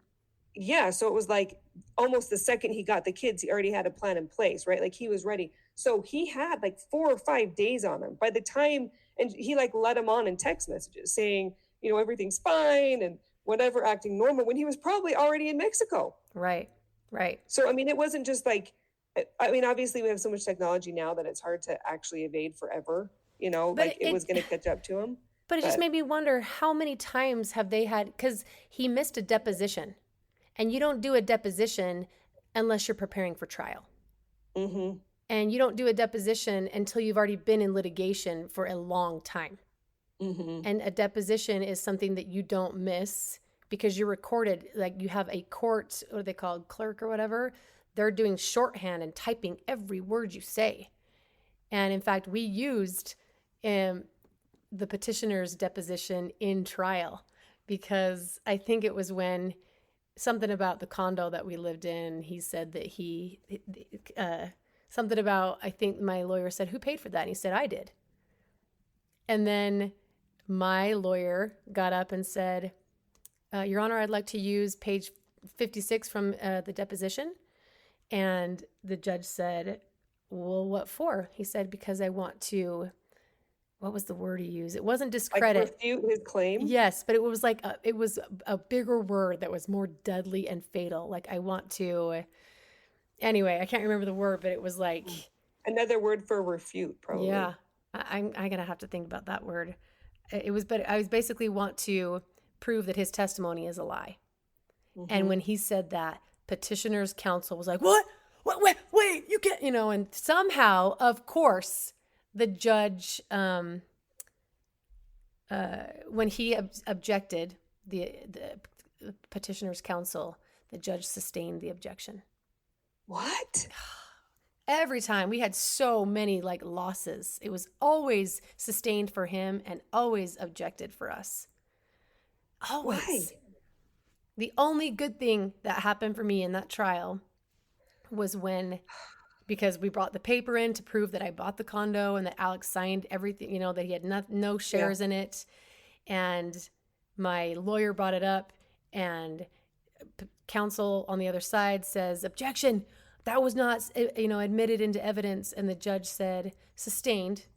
Yeah, so it was like almost the second he got the kids, he already had a plan in place, right? Like he was ready. So he had like 4 or 5 days on him by the time, and he like let him on in text messages saying, you know, everything's fine and whatever, acting normal when he was probably already in Mexico. Right. So, I mean, it wasn't just like, I mean, obviously we have so much technology now that it's hard to actually evade forever, you know, but like it was going to catch up to him. But it just made me wonder how many times have they had, because he missed a deposition. And you don't do a deposition unless you're preparing for trial. Mm-hmm. And you don't do a deposition until you've already been in litigation for a long time. Mm-hmm. And a deposition is something that you don't miss because you're recorded. Like you have a court, what are they called, clerk or whatever. They're doing shorthand and typing every word you say. And in fact, we used the petitioner's deposition in trial because I think it was when something about the condo that we lived in, he said that something about, I think my lawyer said, who paid for that? And he said, I did. And then my lawyer got up and said, Your Honor, I'd like to use page 56 from the deposition. And the judge said, well, what for? He said, because I want to, what was the word he used? It wasn't discredit. Like refute his claim? Yes, but it was like, it was a bigger word that was more deadly and fatal. Like I want to, anyway, I can't remember the word, but it was like. Another word for refute, probably. Yeah. I'm going to have to think about that word. It was, but I was basically want to prove that his testimony is a lie. Mm-hmm. And when he said that, petitioner's counsel was like, what? Wait, you can't, you know, and somehow, of course, the judge, when he objected, the petitioner's counsel, the judge sustained the objection. What? Every time we had so many like losses, it was always sustained for him and always objected for us. Always. Why? The only good thing that happened for me in that trial was because we brought the paper in to prove that I bought the condo and that Alex signed everything, you know, that he had no shares in it. And my lawyer brought it up and counsel on the other side says, objection, that was not, you know, admitted into evidence. And the judge said, sustained.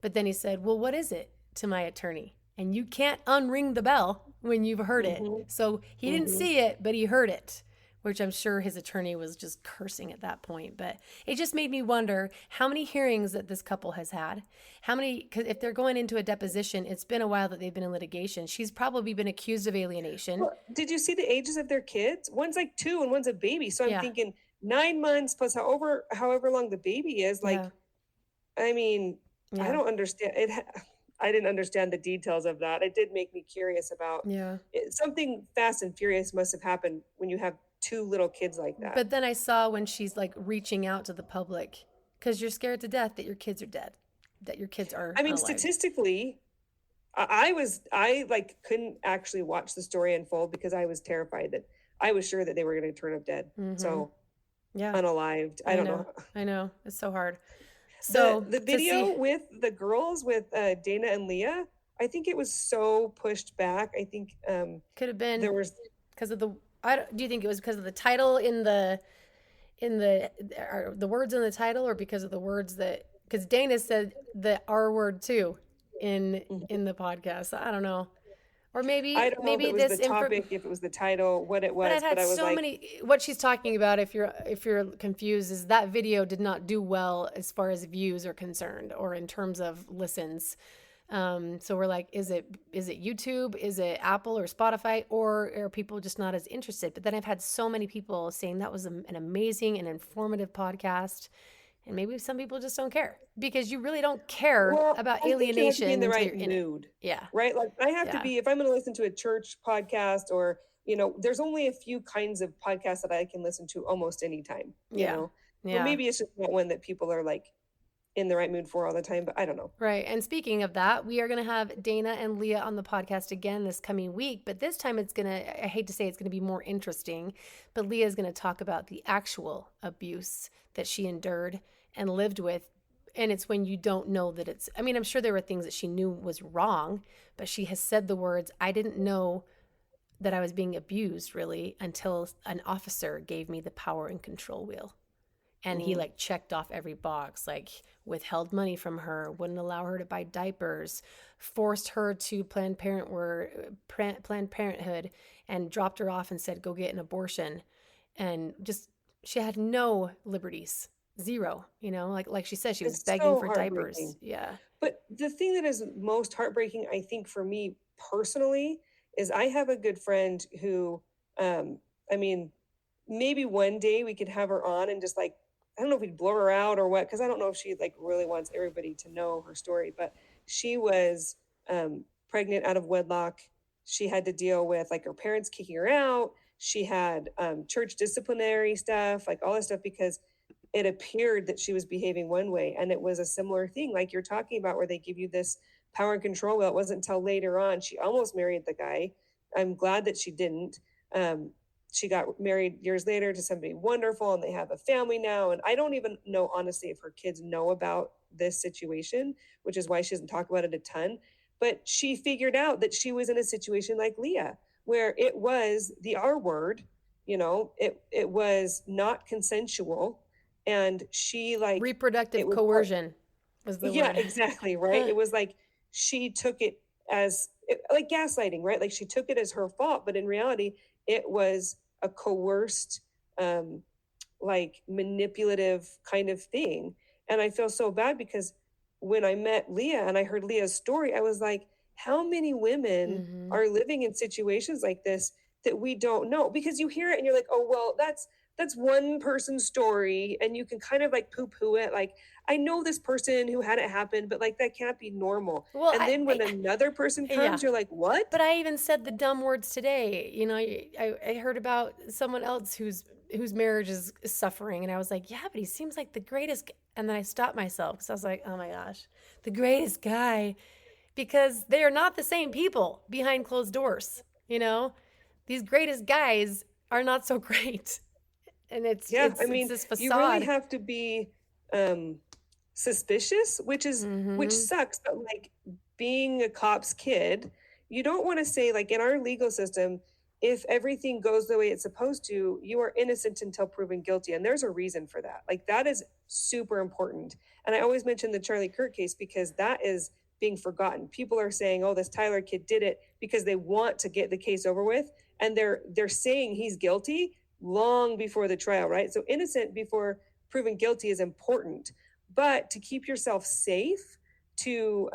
But then he said, well, what is it to my attorney? And you can't unring the bell when you've heard it. So he didn't see it, but he heard it, which I'm sure his attorney was just cursing at that point. But it just made me wonder how many hearings that this couple has had. How many, because if they're going into a deposition, it's been a while that they've been in litigation. She's probably been accused of alienation. Well, did you see the ages of their kids? One's like 2 and one's a baby. So I'm thinking 9 months plus however long the baby is. Like, I mean, I don't understand it. I didn't understand the details of that. It did make me curious about something fast and furious must have happened when you have 2 little kids like that. But then I saw when she's like reaching out to the public because you're scared to death that your kids are dead, that your kids are I mean, unalive. Statistically, I like couldn't actually watch the story unfold because I was terrified that I was sure that they were going to turn up dead. So unalived. I don't know. I know. It's so hard. So the video with the girls with Dana and Leah, I think it was so pushed back. I think could have been there was because of the. Do you think it was because of the title in the words in the title, or because of the words that? Because Dana said the R word too in the podcast. I don't know. Or maybe I don't know maybe if it was the topic, if it was the title, what it was. But I've had I was so like, many. What she's talking about, if you're confused, is that video did not do well as far as views are concerned, or in terms of listens. So we're like, is it YouTube? Is it Apple or Spotify? Or are people just not as interested? But then I've had so many people saying that was an amazing and informative podcast. And maybe some people just don't care because you really don't care Well, about I think you have to be in alienation the until right you're in it. mood. Yeah. Right? Like I have to Yeah. be, if I'm going to listen to a church podcast or, there's only a few kinds of podcasts that I can listen to almost any time, Yeah. Or Yeah. maybe it's just not one that people are like in the right mood for all the time, but I don't know. Right. And speaking of that, we are going to have Dana and Leah on the podcast again this coming week. But this time I hate to say it's going to be more interesting, but Leah is going to talk about the actual abuse that she endured and lived with. And it's when you don't know that I'm sure there were things that she knew was wrong, but she has said the words, I didn't know that I was being abused really until an officer gave me the power and control wheel. And he like checked off every box, like withheld money from her, wouldn't allow her to buy diapers, forced her to Planned Parenthood, and dropped her off and said, go get an abortion. And just, she had no liberties, zero, like she said, she was begging for diapers. Yeah. But the thing that is most heartbreaking, I think for me personally, is I have a good friend who, maybe one day we could have her on and just like, I don't know if we'd blow her out or what, because I don't know if she like really wants everybody to know her story, but she was pregnant out of wedlock. She had to deal with like her parents kicking her out. She had church disciplinary stuff, like all this stuff, because it appeared that she was behaving one way. And it was a similar thing like you're talking about, where they give you this power and control. Well, it wasn't until later on. She almost married the guy. I'm glad that she didn't. She got married years later to somebody wonderful, and they have a family now. And I don't even know, honestly, if her kids know about this situation, which is why she doesn't talk about it a ton. But she figured out that she was in a situation like Leah, where it was the R word, it was not consensual. And she like reproductive coercion was the word. Yeah, exactly. Right. It was like she took it as like gaslighting, right? Like she took it as her fault, but in reality, it was a coerced, like manipulative kind of thing. And I feel so bad because when I met Leah and I heard Leah's story, I was like, how many women are living in situations like this that we don't know? Because you hear it and you're like, oh, well, that's one person's story, and you can kind of like poo-poo it. Like, I know this person who had it happen, but like that can't be normal. Well, and then when another person comes, you're like, what? But I even said the dumb words today. I heard about someone else whose marriage is suffering, and I was like, yeah, but he seems like the greatest. And then I stopped myself because I was like, oh my gosh, the greatest guy, because they are not the same people behind closed doors. These greatest guys are not so great. And it's this facade. You really have to be suspicious, which sucks. But like being a cop's kid, you don't want to say, like, in our legal system, if everything goes the way it's supposed to, you are innocent until proven guilty. And there's a reason for that. Like, that is super important. And I always mention the Charlie Kirk case because that is being forgotten. People are saying, oh, this Tyler kid did it because they want to get the case over with. And they're saying he's guilty long before the trial, right? So innocent before proven guilty is important. But to keep yourself safe, to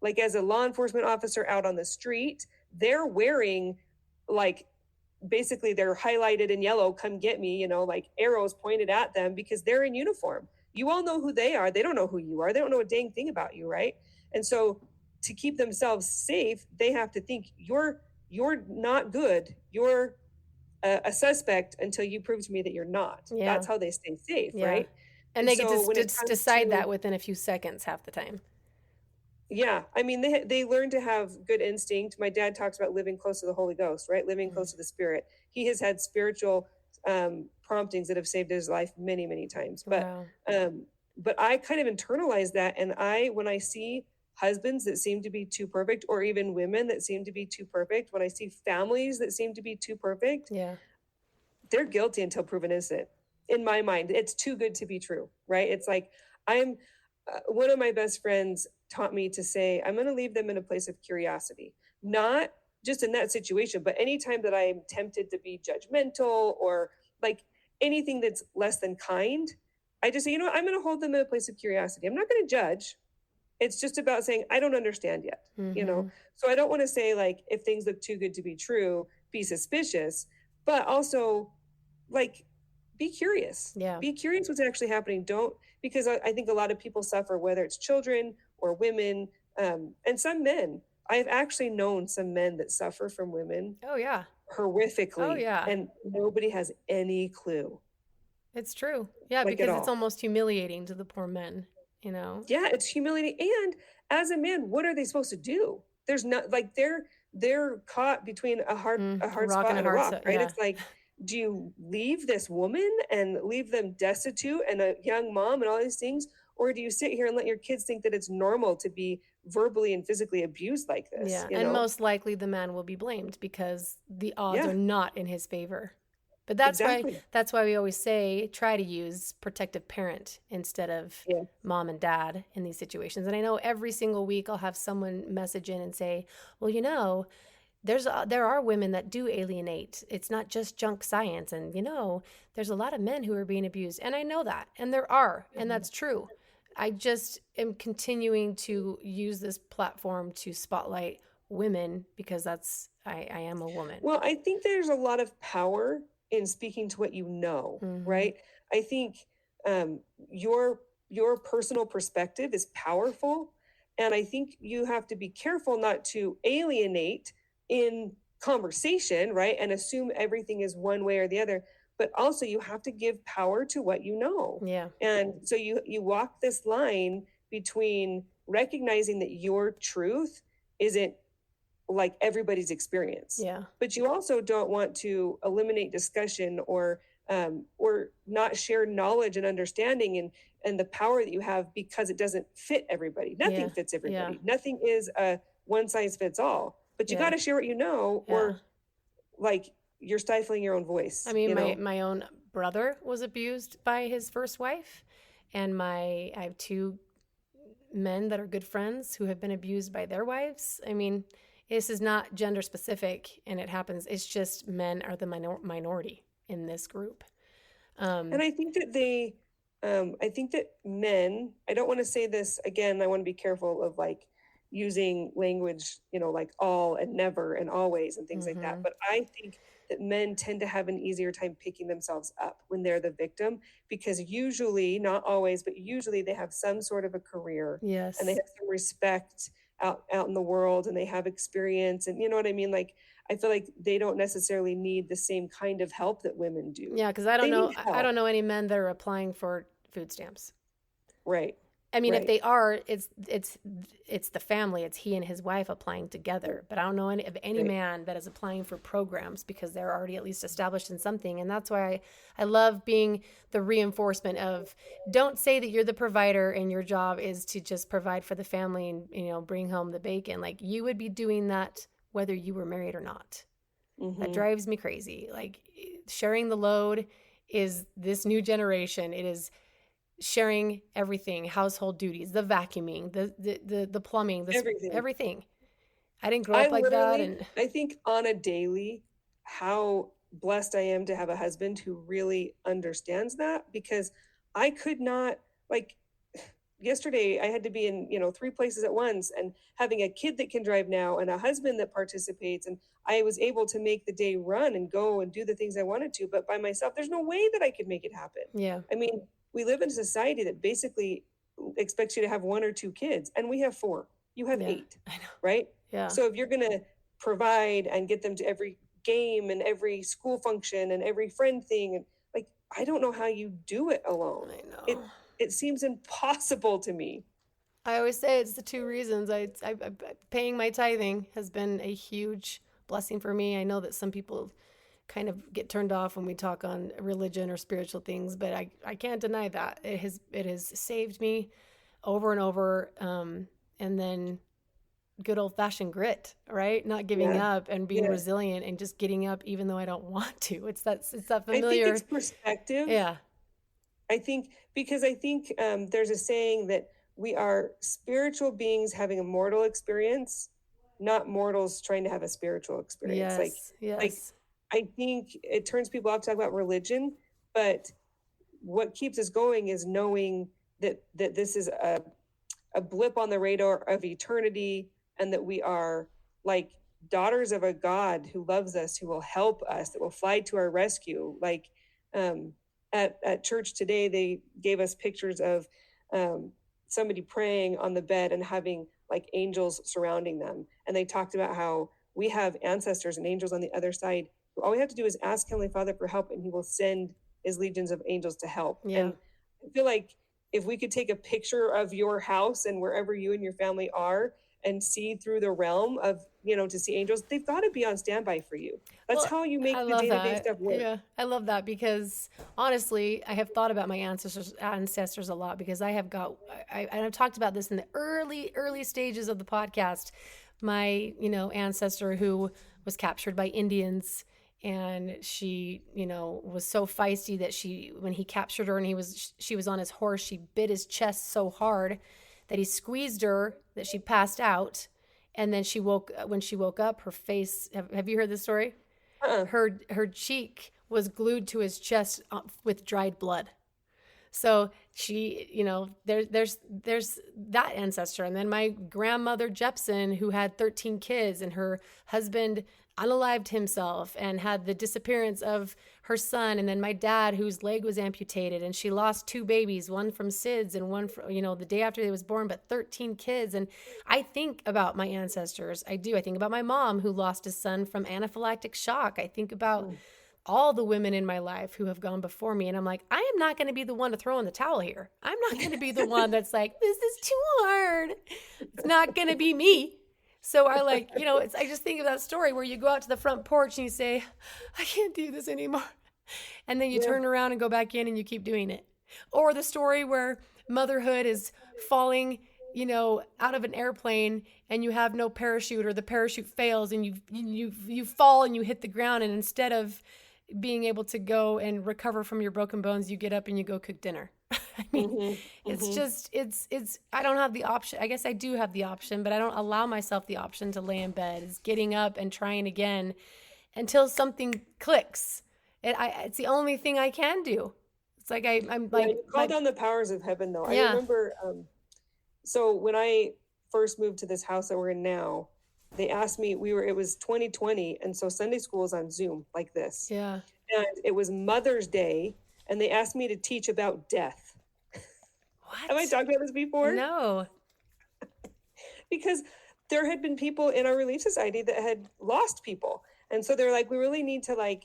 like as a law enforcement officer out on the street, they're wearing like basically they're highlighted in yellow, come get me, like arrows pointed at them because they're in uniform. You all know who they are. They don't know who you are. They don't know a dang thing about you, right? And so to keep themselves safe, they have to think you're not good. You're a suspect until you prove to me that you're not. Yeah. That's how they stay safe, right? And they get to decide that within a few seconds half the time. Yeah. I mean, they learn to have good instinct. My dad talks about living close to the Holy Ghost, right? Living close to the Spirit. He has had spiritual promptings that have saved his life many, many times. But I kind of internalize that. And when I see husbands that seem to be too perfect, or even women that seem to be too perfect, when I see families that seem to be too perfect, they're guilty until proven innocent. In my mind, it's too good to be true, right? It's like one of my best friends taught me to say, I'm going to leave them in a place of curiosity, not just in that situation, but anytime that I'm tempted to be judgmental or like anything that's less than kind, I just say, I'm going to hold them in a place of curiosity. I'm not going to judge. It's just about saying, I don't understand yet, Mm-hmm. So I don't want to say, like, if things look too good to be true, be suspicious, but also, like, be curious. Yeah. Be curious what's actually happening. Don't, because I think a lot of people suffer, whether it's children or women, and some men. I've actually known some men that suffer from women Oh yeah. Oh horrifically, yeah. and nobody has any clue, It's true. Yeah, like, at because it's all. almost humiliating to the poor men, you know? Yeah, it's humiliating. And as a man, what are they supposed to do? There's not, like, they're caught between a A hard rock and spot a and a hard rock, so right? yeah. It's like, do you leave this woman and leave them destitute and a young mom and all these things? Or do you sit here and let your kids think that it's normal to be verbally and physically abused like this, Yeah, and most likely the man will be blamed because the odds Yeah, are not in his favor. But exactly. that's why we always say try to use protective parent instead of Yeah. mom and dad in these situations. And I know every single week I'll have someone message in and say, "Well, there are women that do alienate. It's not just junk science, and there's a lot of men who are being abused." And I know that, and there are, and Mhm. that's true. I just am continuing to use this platform to spotlight women because I am a woman. Well, I think there's a lot of power in speaking to what you know, Mm-hmm. right? I think um, your your personal perspective is powerful, and I think you have to be careful not to alienate in conversation, right? And assume everything is one way or the other. But also, you have to give power to what you know, Yeah, and so you walk this line between recognizing that your truth isn't like everybody's experience. yeah, But you also don't want to eliminate discussion or not share knowledge and understanding and the power that you have because it doesn't fit everybody. Nothing yeah, fits yeah, everybody. Nothing is a one size fits all. But you got yeah, to share what you know, yeah. or like you're stifling your own I voice. mean, my own brother was abused by his first wife, and I have two men that are good friends who have been abused by their wives. I mean, this is not gender specific, and it happens. It's just men are the minority in this group. And Um, I think that men, I don't want to say this again, I want to be careful of like using language, like all and never and always and things like that. mhm. But I think that men tend to have an easier time picking themselves up when they're the victim because usually, not always, but usually they have some sort of a career and they Yes. have some respect out in the world and they have experience and you know what I mean? Like I feel like they don't necessarily need the same kind of help that women do. Yeah, because They need I help. don't know any men that are applying for food stamps. Right. I mean, if Right. they are, it's the family. It's he and his wife applying together. But I don't know any Right. man that is applying for programs because they're already at least established in something. And that's why I love being the reinforcement of don't say that you're the provider and your job is to just provide for the family and bring home the bacon. Like you would be doing that whether you were married or not. That Mm-hmm. drives me crazy. Like sharing the load is this new generation. It is sharing everything, household duties, the vacuuming, the plumbing, this Everything. everything. I didn't grow I up like that, literally, and I think on a daily, how blessed I am to have a husband who really understands that because I could not, like, yesterday I had to be in, three places at once and having a kid that can drive now and a husband that participates. And I was able to make the day run and go and do the things I wanted to, but by myself, there's no way that I could make it happen. yeah, I mean, we live in a society that basically expects you to have one or two kids, and we have four. You have yeah, eight, I know, right? yeah, So if you're going to provide and get them to every game and every school function and every friend thing, and like, I don't know how you do it alone. I It know. it seems impossible to me. I always say it's the two reasons. Paying my tithing has been a huge blessing for me. I know that some people kind of get turned off when we talk on religion or spiritual things, but I can't deny that it has saved me over and over. And then good old fashioned grit, right? Not giving Yeah. up and being Yeah. resilient and just getting up even though I don't want to. It's that I think familiar. it's perspective. Yeah. I think because I think there's a saying that we are spiritual beings having a mortal experience, not mortals trying to have a spiritual experience. Yes. Like Yes. I think it turns people off to talk about religion, but what keeps us going is knowing that this is a a blip on the radar of eternity, and that we are like daughters of a God who loves us, who will help us, that will fly to our rescue. Like at church today, they gave us pictures of somebody praying on the bed and having like angels surrounding them. And they talked about how we have ancestors and angels on the other side. All we have to do is ask Heavenly Father for help, and He will send His legions of angels to help. Yeah. And I feel like if we could take a picture of your house and wherever you and your family are and see through the realm of, to see angels, they've got to be on standby for you. That's how you make I the love day-to-day that. stuff work. Yeah, I love that because honestly, I have thought about my ancestors a lot because I've talked about this in the early stages of the podcast. My, ancestor who was captured by Indians, and she, was so feisty that when he captured her and she was on his horse, she bit his chest so hard that he squeezed her that she passed out. And then when she woke up, her face, have you heard this story? Her cheek was glued to his chest with dried blood. So she, there's that ancestor. And then my grandmother Jeppson, who had 13 kids, and her husband unalived himself and had the disappearance of her son. And then my dad, whose leg was amputated, and she lost 2 babies, one from SIDS and one from, the day after he was born, but 13 kids. And I think about my ancestors. I do. I think about my mom, who lost a son from anaphylactic shock. I think about all the women in my life who have gone before me. And I'm like, I am not going to be the one to throw in the towel here. I'm not going to be the one that's like, this is too hard. It's not going to be me. So I I just think of that story where you go out to the front porch and you say, I can't do this anymore. And then you turn around and go back in and you keep doing it. Or the story where motherhood is falling, out of an airplane and you have no parachute, or the parachute fails and you fall and you hit the ground, and instead of being able to go and recover from your broken bones, you get up and you go cook dinner. I mean, it's just, I don't have the option. I guess I do have the option, but I don't allow myself the option to lay in bed. It's getting up and trying again until something clicks. It's the only thing I can do. It's like I'm like, you call down the powers of heaven, though. Yeah. I remember, so when I first moved to this house that we're in now, they asked me, it was 2020. And so Sunday school is on Zoom like this. Yeah. And it was Mother's Day. And they asked me to teach about death. What? Have I talked about this before? No. Because there had been people in our Relief Society that had lost people. And so they're like, we really need to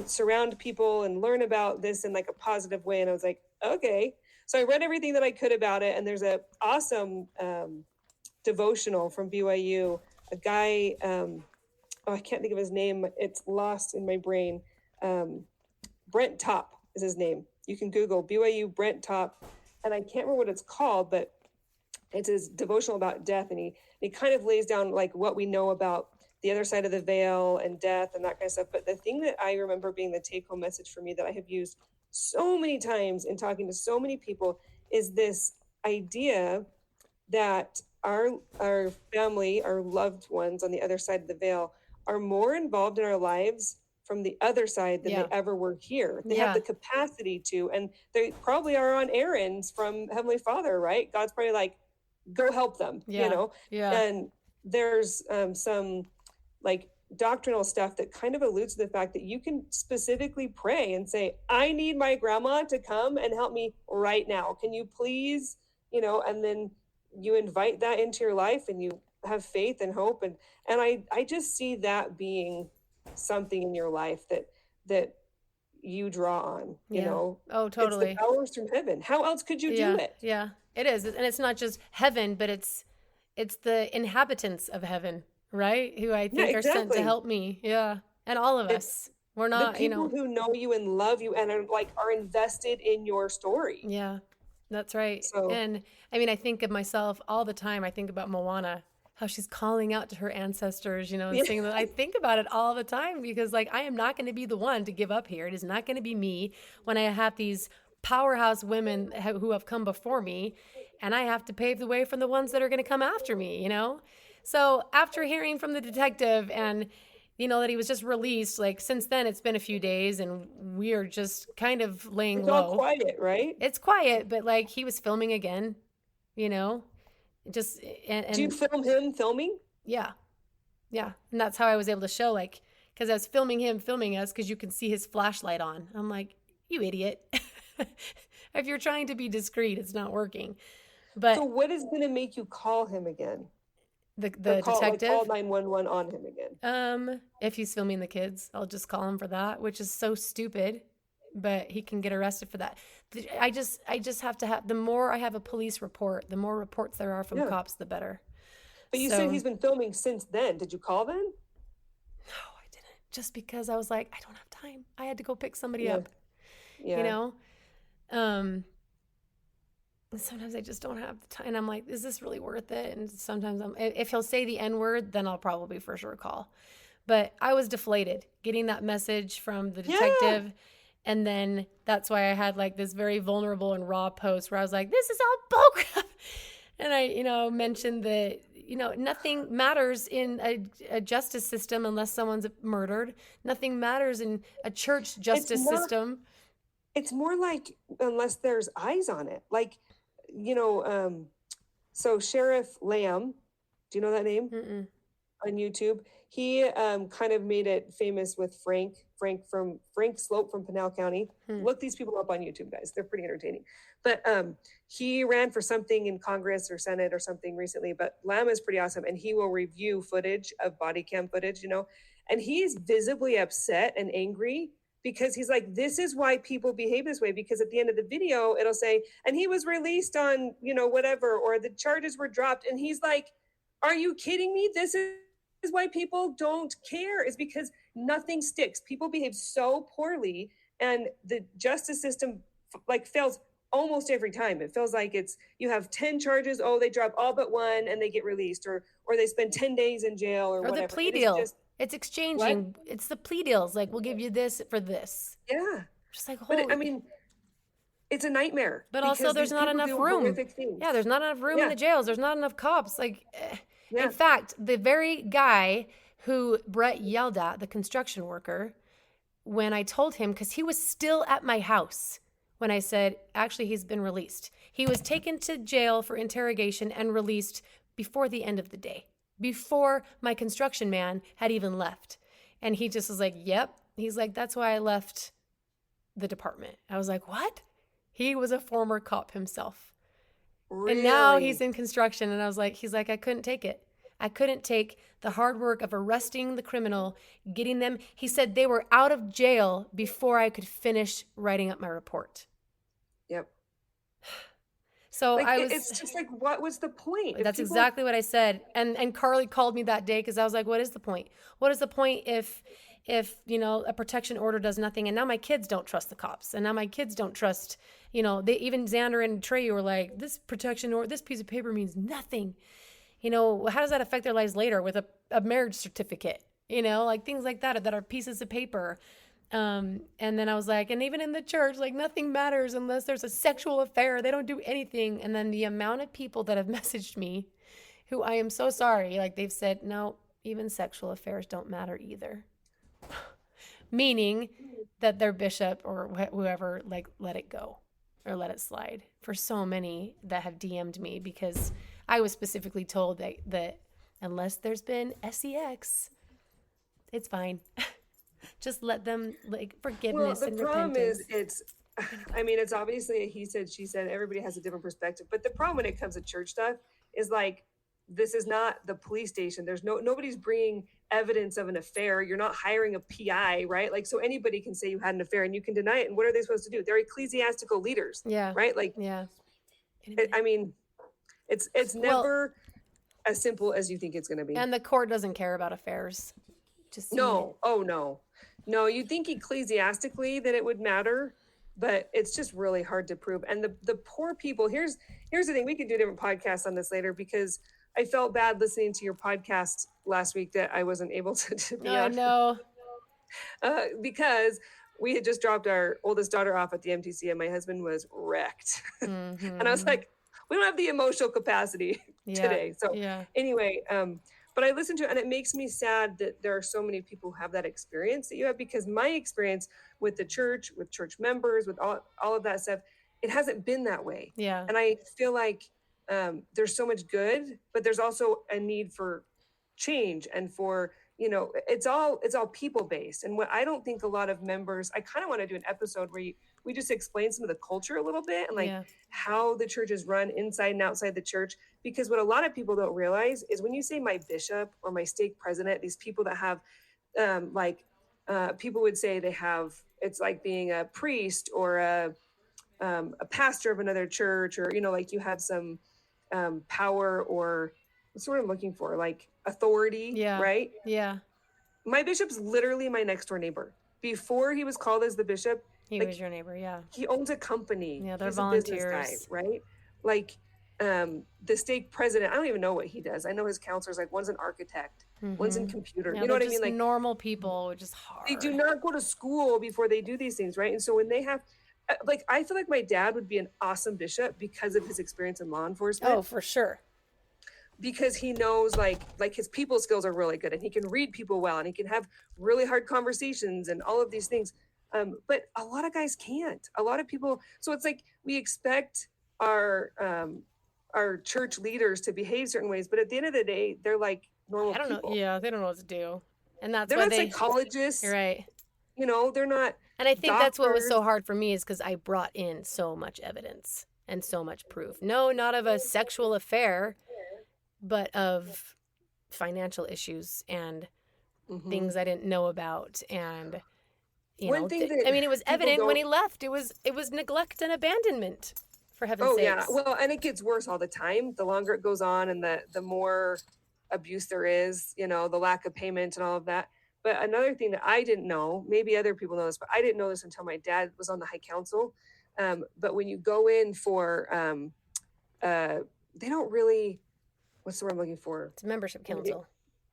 surround people and learn about this in like a positive way. And I was like, okay. So I read everything that I could about it. And there's an awesome devotional from BYU, a guy, I can't think of his name. It's lost in my brain. Brent Top is his name. You can Google BYU Brent Top, and I can't remember what it's called, but it's his devotional about death. And he kind of lays down like what we know about the other side of the veil and death and that kind of stuff. But the thing that I remember being the take-home message for me that I have used so many times in talking to so many people is this idea that our family, our loved ones on the other side of the veil are more involved in our lives from the other side than they ever were here. They have the capacity to, and they probably are on errands from Heavenly Father, right? God's probably like, go help them, Yeah. And there's some like doctrinal stuff that kind of alludes to the fact that you can specifically pray and say, I need my grandma to come and help me right now. Can you please, and then you invite that into your life and you have faith and hope. And I just see that being something in your life that you draw on, you know? Oh, totally. It's the powers from heaven. How else could you do it? Yeah, it is. And it's not just heaven, but it's the inhabitants of heaven, right? Who I think are sent to help me. Yeah. And all of us. We're not, the people who know you and love you and are invested in your story. Yeah, that's right. So, and I mean, I think of myself all the time. I think about Moana, how she's calling out to her ancestors, and saying that. I think about it all the time because I am not going to be the one to give up here. It is not going to be me when I have these powerhouse women who have come before me, and I have to pave the way for the ones that are going to come after me, So after hearing from the detective and, that he was just released, since then it's been a few days and we are just kind of laying low. It's all quiet, right? It's quiet, but he was filming again. you know, just, Do you and film him filming? yeah, yeah. And that's how I was able to show, like, because I was filming him filming us because you can see his flashlight on. I'm like, you idiot. If you're trying to be discreet, it's not working. So But what is going to make you call him again? Or the call detective, 911 on him again? if he's filming the kids, I'll just call him for that, which is so stupid, but he can get arrested for that. I just have to have, the more I have a police report, the more reports there are from Yeah. cops, the better. But you So, said he's been filming since then. Did you call then? no, I didn't. Just because I was like, I don't have time. I had to go pick somebody Yeah. up, you Yeah. know? Sometimes I just don't have the time. And I'm like, is this really worth it? And sometimes if he'll say the N word, then I'll probably for sure call. But I was deflated getting that message from the Yeah. detective. And then that's why I had like this very vulnerable and raw post where I was like, this is all bullcrap. And I, mentioned that, nothing matters in a justice system unless someone's murdered. Nothing matters in a church justice system. It's more like unless there's eyes on it. Like, so Sheriff Lamb, do you know that name? Mm-mm. On YouTube? He kind of made it famous with Frank Slope from Pinal County. Look these people up on YouTube, guys. They're pretty entertaining. But he ran for something in Congress or Senate or something recently. But Lamb is pretty awesome, and he will review footage of body cam footage, and he's visibly upset and angry because he's like, this is why people behave this way, because at the end of the video, it'll say, and he was released on, whatever, or the charges were dropped. And he's like, are you kidding me? This is why people don't care, is because nothing sticks. People behave so poorly, and the justice system like fails almost every time. It feels like you have 10 charges. Oh, they drop all but one and they get released, or they spend 10 days in jail or whatever. The plea deal. It's exchanging. What? It's the plea deals. Like, we'll give you this for this. Yeah. Just like, holy. But I mean, it's a nightmare. But also, there's not enough room. Yeah, there's not enough room in the jails. There's not enough cops. Like, in fact, the very guy who Brett yelled at, the construction worker, when I told him, because he was still at my house when I said, actually, he's been released. He was taken to jail for interrogation and released before the end of the day, before my construction man had even left. And he just was like, yep. He's like, that's why I left the department. I was like, what? He was a former cop himself. Really? And now he's in construction. And I was like, he's like, I couldn't take it. I couldn't take the hard work of arresting the criminal, getting them. He said they were out of jail before I could finish writing up my report. Yep. So it's just like, what was the point? That's exactly what I said. And Carly called me that day because I was like, what is the point? What is the point if a protection order does nothing? And now my kids don't trust the cops. And now my kids don't trust, even Xander and Trey were like, this protection order, this piece of paper means nothing. How does that affect their lives later with a marriage certificate? Like things like that are pieces of paper. And then I was like, and even in the church, like nothing matters unless there's a sexual affair. They don't do anything. And then the amount of people that have messaged me, who I am so sorry, like they've said, no, even sexual affairs don't matter either. Meaning that their bishop or whoever, like, let it go or let it slide. For so many that have DM'd me, because I was specifically told that unless there's been sex, it's fine. Just let them, like, forgiveness and repentance. Well, the problem is it's obviously a he said, she said, everybody has a different perspective. But the problem when it comes to church stuff is like, this is not the police station. There's nobody's bringing evidence of an affair. You're not hiring a PI, right? Like, so anybody can say you had an affair and you can deny it. And what are they supposed to do? They're ecclesiastical leaders. Yeah. Right? Like, yeah. It's never as simple as you think it's going to be. And the court doesn't care about affairs. No. Oh, no. No, you'd think ecclesiastically that it would matter, but it's just really hard to prove. And the poor people, here's the thing. We could do a different podcast on this later, because I felt bad listening to your podcast last week that I wasn't able to be on. No. Because we had just dropped our oldest daughter off at the MTC and my husband was wrecked. Mm-hmm. And I was like, we don't have the emotional capacity today. So anyway, but I listened to it and it makes me sad that there are so many people who have that experience that you have, because my experience with the church, with church members, with all of that stuff, it hasn't been that way. Yeah. And I feel like there's so much good, but there's also a need for change and for, it's all people based. And what I don't think a lot of members, I kind of want to do an episode where we just explain some of the culture a little bit and like how the church is run inside and outside the church. Because what a lot of people don't realize is when you say my bishop or my stake president, these people that have people would say they have, it's like being a priest or a pastor of another church, or, like you have some power, or what's what I'm looking for, like authority, right? Yeah. My bishop's literally my next door neighbor. Before he was called as the bishop, he was your neighbor. Yeah. He owns a company. Yeah, they're He's volunteers. a business guy, right? Like the stake president, I don't even know what he does. I know his counselors, like one's an architect, one's in computer. Yeah, you know what I mean? Like normal people, which is hard. They do not go to school before they do these things, right? And so when they have, like, I feel like my dad would be an awesome bishop because of his experience in law enforcement. Oh, for sure. Because he knows like his people skills are really good and he can read people well and he can have really hard conversations and all of these things. But a lot of guys can't. A lot of people. So it's like we expect our church leaders to behave certain ways, but at the end of the day, they're like normal people. I don't know. Yeah, they don't know what to do, and that's they're why not psychologists. You're right. They're not. And I think that's what was so hard for me is because I brought in so much evidence and so much proof. No, not of a sexual affair, but of financial issues and things I didn't know about. And one thing it was evident when he left. It was neglect and abandonment, for heaven's sakes. Yeah. Well, and it gets worse all the time. The longer it goes on and the more abuse there is, the lack of payment and all of that. But another thing that I didn't know, maybe other people know this, but I didn't know this until my dad was on the high council. But when you go in for, they don't really, what's the word I'm looking for? It's a membership council.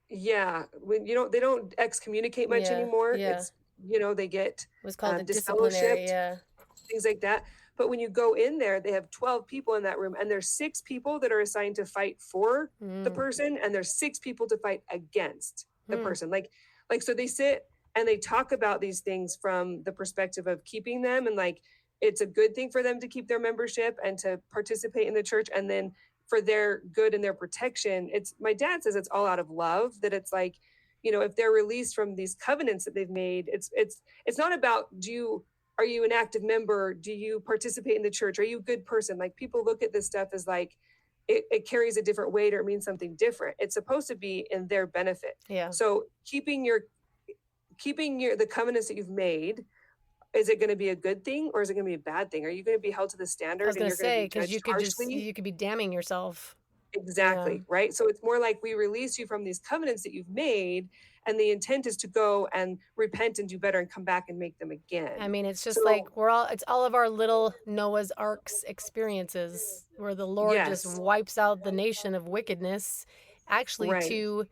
Yeah. When they don't excommunicate much anymore. Yeah. It's, they get it was called disciplinary, things like that. But when you go in there, they have 12 people in that room, and there's 6 people that are assigned to fight for the person, and there's 6 people to fight against the person. Like, so they sit and they talk about these things from the perspective of keeping them, and like, it's a good thing for them to keep their membership and to participate in the church. And then for their good and their protection, my dad says it's all out of love, that it's like, if they're released from these covenants that they've made, it's not about, are you an active member? Do you participate in the church? Are you a good person? Like, people look at this stuff as like, it carries a different weight or it means something different. It's supposed to be in their benefit. Yeah. So keeping the covenants that you've made, is it going to be a good thing or is it going to be a bad thing? Are you going to be held to the standard? I was going to say, because you could be damning yourself. Exactly. Right. So it's more like we release you from these covenants that you've made, and the intent is to go and repent and do better and come back and make them again. I mean, it's just it's all of our little Noah's Arks experiences where the Lord just wipes out the nation of wickedness, actually to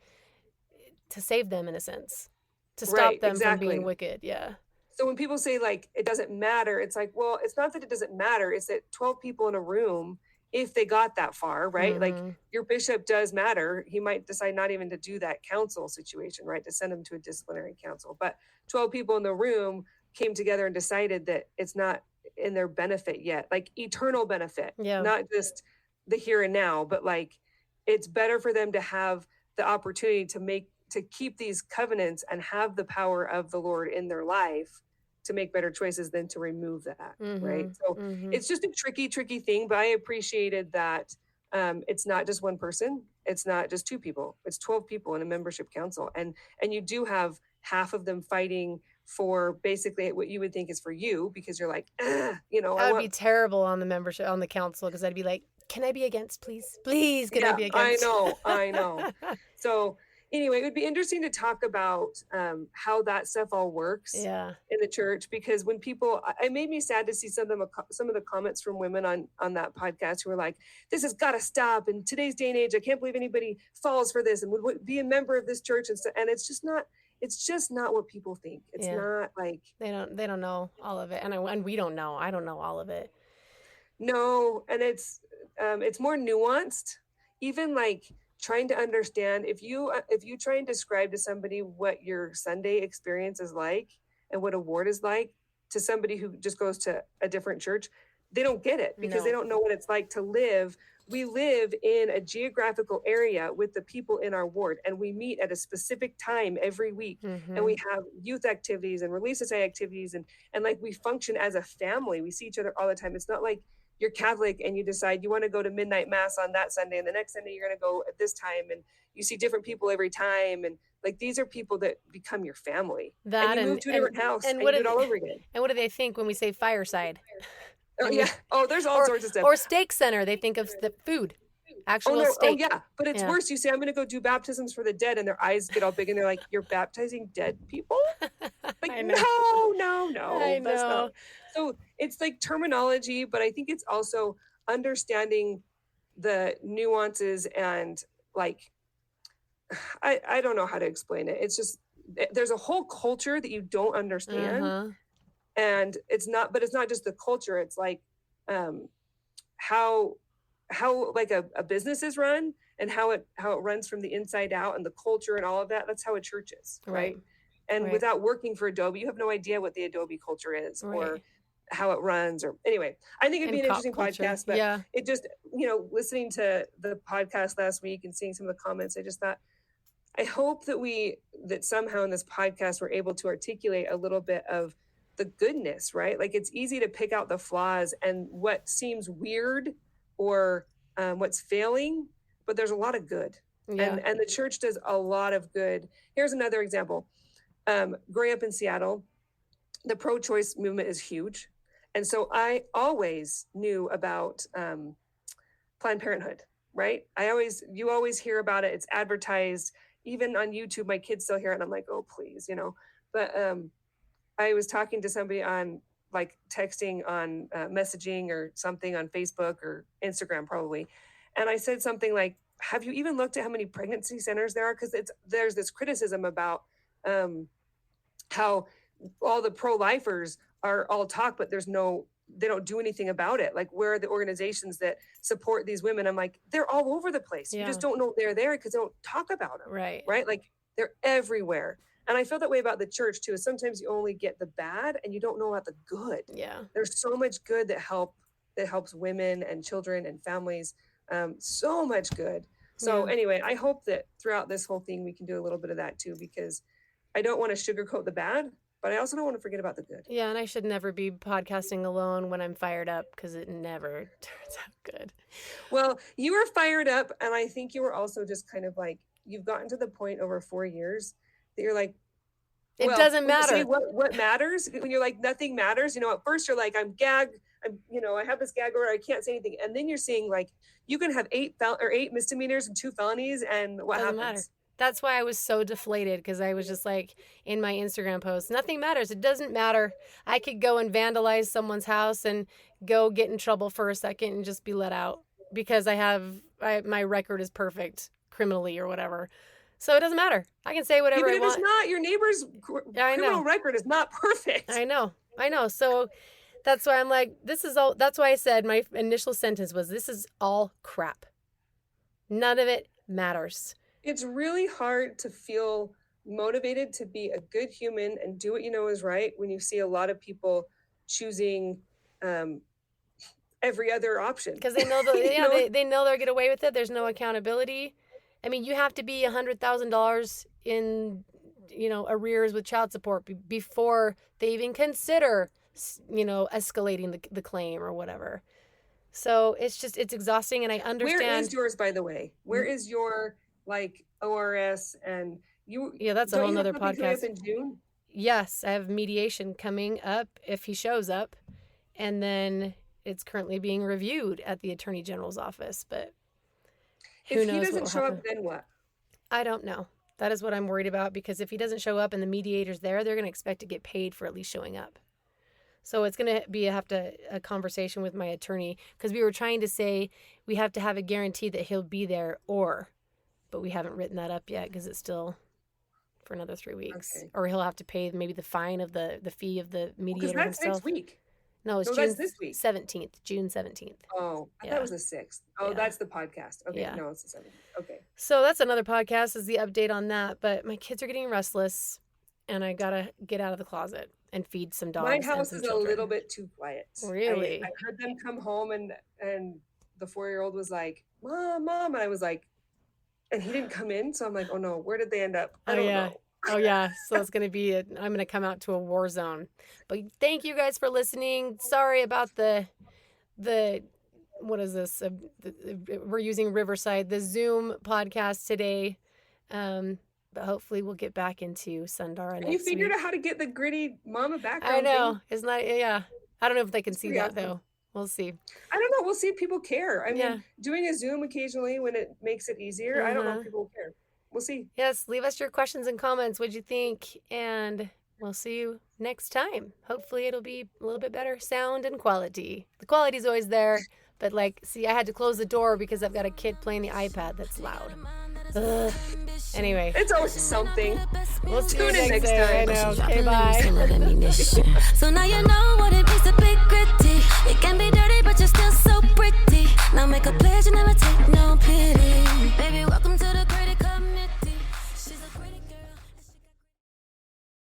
save them in a sense, to stop them from being wicked. Yeah. So when people say like, it doesn't matter, it's like, well, it's not that it doesn't matter. It's that 12 people in a room, if they got that far, right? Like, your bishop does matter. He might decide not even to do that council situation, right? To send them to a disciplinary council. But 12 people in the room came together and decided that it's not in their benefit yet, like eternal benefit, not just the here and now, but like, it's better for them to have the opportunity to keep these covenants and have the power of the Lord in their life to make better choices than to remove that. Right. So it's just a tricky thing, but I appreciated that it's not just one person. It's not just 2 people. It's 12 people in a membership council. And you do have half of them fighting for basically what you would think is for you, because you're like, I would be terrible on the membership, on the council, because I'd be like, can I be against, please? Please, can I be against? I know. So anyway, it would be interesting to talk about how that stuff all works in the church, because when it made me sad to see some of the comments from women on that podcast who were like, this has got to stop. In today's day and age, I can't believe anybody falls for this and would be a member of this church. And it's just not what people think. It's not like they don't know all of it. And we don't know. I don't know all of it. No. And it's more nuanced, even like trying to understand, if you try and describe to somebody what your Sunday experience is like and what a ward is like to somebody who just goes to a different church, they don't get it because they don't know what it's like to live. We live in a geographical area with the people in our ward, and we meet at a specific time every week, and we have youth activities and Relief Society activities, and like we function as a family. We see each other all the time. It's not like you're Catholic and you decide you want to go to midnight mass on that Sunday, and the next Sunday you're going to go at this time, and you see different people every time, and like these are people that become your family. And you move to a different house and you do it all over again. And what do they think when we say fireside? Oh, yeah. Oh, there's all sorts of stuff. Or steak center. They think of the food. Actual steak. Oh, yeah. But it's worse. You say, I'm going to go do baptisms for the dead, and their eyes get all big, and they're like, you're baptizing dead people? Like, no. That's not. So it's like terminology, but I think it's also understanding the nuances and like, I don't know how to explain it. It's just, there's a whole culture that you don't understand. And it's not just the culture. It's like how like a business is run and how it runs from the inside out, and the culture and all of that. That's how a church is, right? And without working for Adobe, you have no idea what the Adobe culture is or how it runs. Or anyway, I think it'd be an interesting podcast. But it just, listening to the podcast last week and seeing some of the comments, I just thought, I hope that somehow in this podcast we're able to articulate a little bit of the goodness, right? Like, it's easy to pick out the flaws and what seems weird or what's failing, but there's a lot of good. And the church does a lot of good. Here's another example. Growing up in Seattle, the pro-choice movement is huge. And so I always knew about Planned Parenthood, right? You always hear about it. It's advertised, even on YouTube. My kids still hear it, and I'm like, oh, please, But I was talking to somebody on like texting on messaging or something on Facebook or Instagram probably. And I said something like, have you even looked at how many pregnancy centers there are? Because there's this criticism about how all the pro-lifers are all talk, but they don't do anything about it. Like, where are the organizations that support these women? I'm like, they're all over the place. You just don't know they're there because they don't talk about them. Right. Like, they're everywhere. And I feel that way about the church too. Is sometimes you only get the bad and you don't know about the good. Yeah. There's so much good that helps women and children and families. So much good. So anyway, I hope that throughout this whole thing, we can do a little bit of that too, because I don't want to sugarcoat the bad, but I also don't want to forget about the good. Yeah. And I should never be podcasting alone when I'm fired up, because it never turns out good. Well, you were fired up. And I think you were also just kind of like, you've gotten to the point over 4 years that you're like, it doesn't matter. What matters when you're like, nothing matters. At first you're like, I'm gagged. I have this gag order. I can't say anything. And then you're seeing like, you can have 8 misdemeanors and 2 felonies. And what happens? Matter. That's why I was so deflated, because I was just like, in my Instagram post, nothing matters. It doesn't matter. I could go and vandalize someone's house and go get in trouble for a second and just be let out because my record is perfect criminally or whatever. So it doesn't matter. I can say whatever I want. Even if it's not, your neighbor's criminal record is not perfect. I know. So that's why I'm like, that's why I said my initial sentence was, this is all crap. None of it matters. It's really hard to feel motivated to be a good human and do what you know is right when you see a lot of people choosing every other option. Because they know they know they'll get away with it. There's no accountability. I mean, you have to be $100,000 in, arrears with child support before they even consider, escalating the claim or whatever. So it's exhausting, and I understand. Where is yours, by the way? Where is your ORS and you? Yeah, that's a whole nother podcast. In June? Yes, I have mediation coming up if he shows up, and then it's currently being reviewed at the Attorney General's office, but. If he doesn't show up, then what? I don't know. That is what I'm worried about, because if he doesn't show up and the mediator's there, they're going to expect to get paid for at least showing up. So it's going to be a conversation with my attorney, because we were trying to say we have to have a guarantee that he'll be there, but we haven't written that up yet because it's still for another 3 weeks. Okay. Or he'll have to pay maybe the fine of the fee of the mediator himself. That's next week. No, it's June this week. 17th, June 17th. Oh, I thought it was the 6th. Oh, that's the podcast. Okay, no, it's the 17th. Okay. So that's another podcast, is the update on that. But my kids are getting restless, and I got to get out of the closet. and feed some dogs. My house and is some a children. little bit too quiet. Really? I heard them come home and the 4-year-old was like, Mom, and I was like, and he didn't come in. So I'm like, oh no, where did they end up? I don't know. Oh yeah. So it's going to be, I'm going to come out to a war zone. But thank you guys for listening. Sorry about the, what is this? We're using Riverside, the Zoom podcast today. But hopefully we'll get back into Sundara next week. You figured out how to get the gritty mama background. I know. Thing? Isn't that, yeah. I don't know if they can see that awesome. though. We'll see. I don't know. We'll see if people care. I mean, doing a Zoom occasionally when it makes it easier, I don't know if people will care. We'll see. Yes, leave us your questions and comments. What'd you think? And we'll see you next time. Hopefully it'll be a little bit better sound and quality. The quality's always there, but like, see, I had to close the door because I've got a kid playing the iPad that's loud. Ugh. Anyway. It's always something. We'll see you next time. I know. Okay, bye. So now you know what it means.